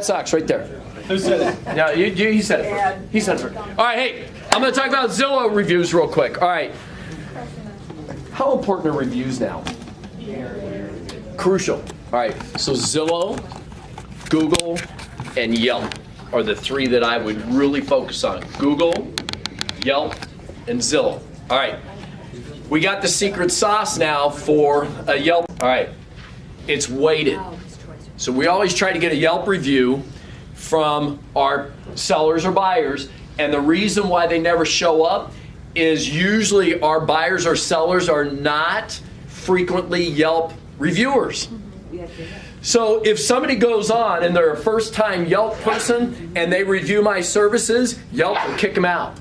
Speaker 1: Sox, right there.
Speaker 3: Who said it?
Speaker 1: Yeah, he said it first. He said it first. All right, hey, I'm going to talk about Zillow reviews real quick. All right. How important are reviews now? Crucial. All right, so Zillow, Google, and Yelp are the three that I would really focus on. Google, Yelp, and Zillow. All right. We got the secret sauce now for a Yelp. All right. It's weighted. So we always try to get a Yelp review from our sellers or buyers, and the reason why they never show up is usually our buyers or sellers are not frequently Yelp reviewers. So if somebody goes on and they're a first-time Yelp person and they review my services, Yelp will kick them out.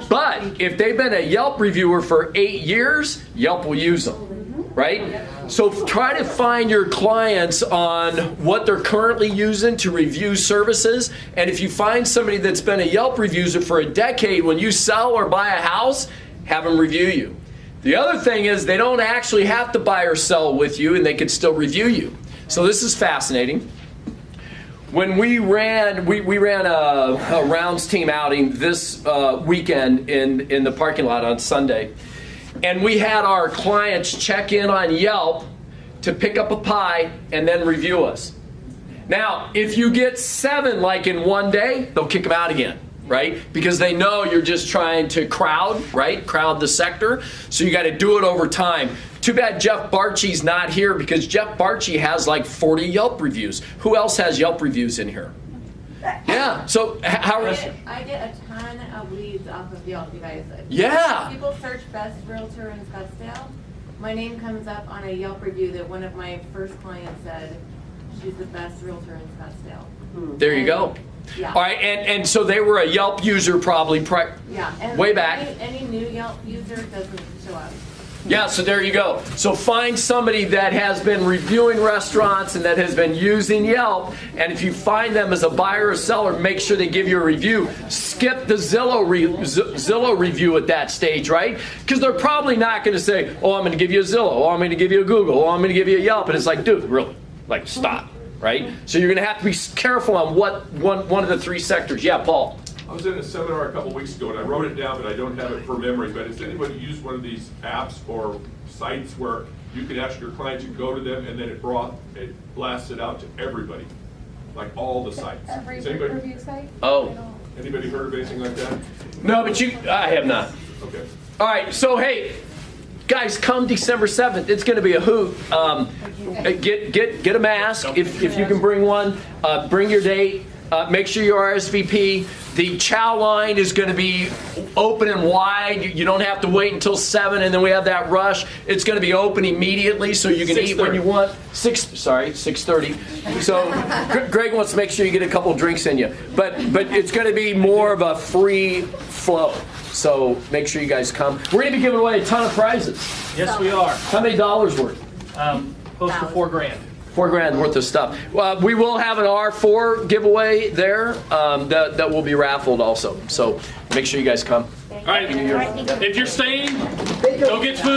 Speaker 1: But if they've been a Yelp reviewer for 8 years, Yelp will use them, right? So try to find your clients on what they're currently using to review services. And if you find somebody that's been a Yelp reviewer for a decade, when you sell or buy a house, have them review you. The other thing is they don't actually have to buy or sell with you, and they can still review you. So this is fascinating. When we ran a rounds team outing this weekend in the parking lot on Sunday, and we had our clients check in on Yelp to pick up a pie and then review us. Now, if you get 7 like in one day, they'll kick them out again, right? Because they know you're just trying to crowd the sector. So you got to do it over time. Too bad Jeff Barchie's not here, because Jeff Barchie has like 40 Yelp reviews. Who else has Yelp reviews in here? Yeah. So how?
Speaker 10: I get a ton of leads off of Yelp, you guys.
Speaker 1: Yeah.
Speaker 10: People search best realtor in Scottsdale. My name comes up on a Yelp review that one of my first clients said she's the best realtor in Scottsdale.
Speaker 1: There you go.
Speaker 10: Yeah.
Speaker 1: All right, and so they were a Yelp user probably
Speaker 10: Yeah. And
Speaker 1: way back.
Speaker 10: Any new Yelp user doesn't show up.
Speaker 1: Yeah, so there you go. So find somebody that has been reviewing restaurants and that has been using Yelp, and if you find them as a buyer or seller, make sure they give you a review. Skip the Zillow review at that stage, right? Because they're probably not going to say, oh, I'm going to give you a Zillow, oh, I'm going to give you a Google, oh, I'm going to give you a Yelp, and it's like, dude, really? Like, stop, right? So you're going to have to be careful on what one of the 3 sectors. Yeah, Paul.
Speaker 12: I was in a seminar a couple weeks ago, and I wrote it down, but I don't have it for memory. But has anybody used one of these apps or sites where you could ask your client to go to them, and then it blasts it out to everybody, like all the sites?
Speaker 22: Every
Speaker 12: anybody,
Speaker 22: review site?
Speaker 1: Oh.
Speaker 12: Anybody heard of anything like that?
Speaker 1: No, but I have not.
Speaker 12: Okay.
Speaker 1: All right, so hey, guys, come December 7th. It's going to be a hoot. Get a mask if you can bring one. Bring your date. Make sure you RSVP. The chow line is going to be open and wide. You don't have to wait until 7 and then we have that rush. It's going to be open immediately so you can eat when you want. 6:30. So Greg wants to make sure you get a couple drinks in you. But it's going to be more of a free flow. So make sure you guys come. We're going to be giving away a ton of prizes.
Speaker 3: Yes, we are.
Speaker 1: How many dollars worth?
Speaker 3: close to $4,000.
Speaker 1: $4,000 worth of stuff. We will have an R4 giveaway there that will be raffled also. So make sure you guys come.
Speaker 3: All right, if you're staying, go get food.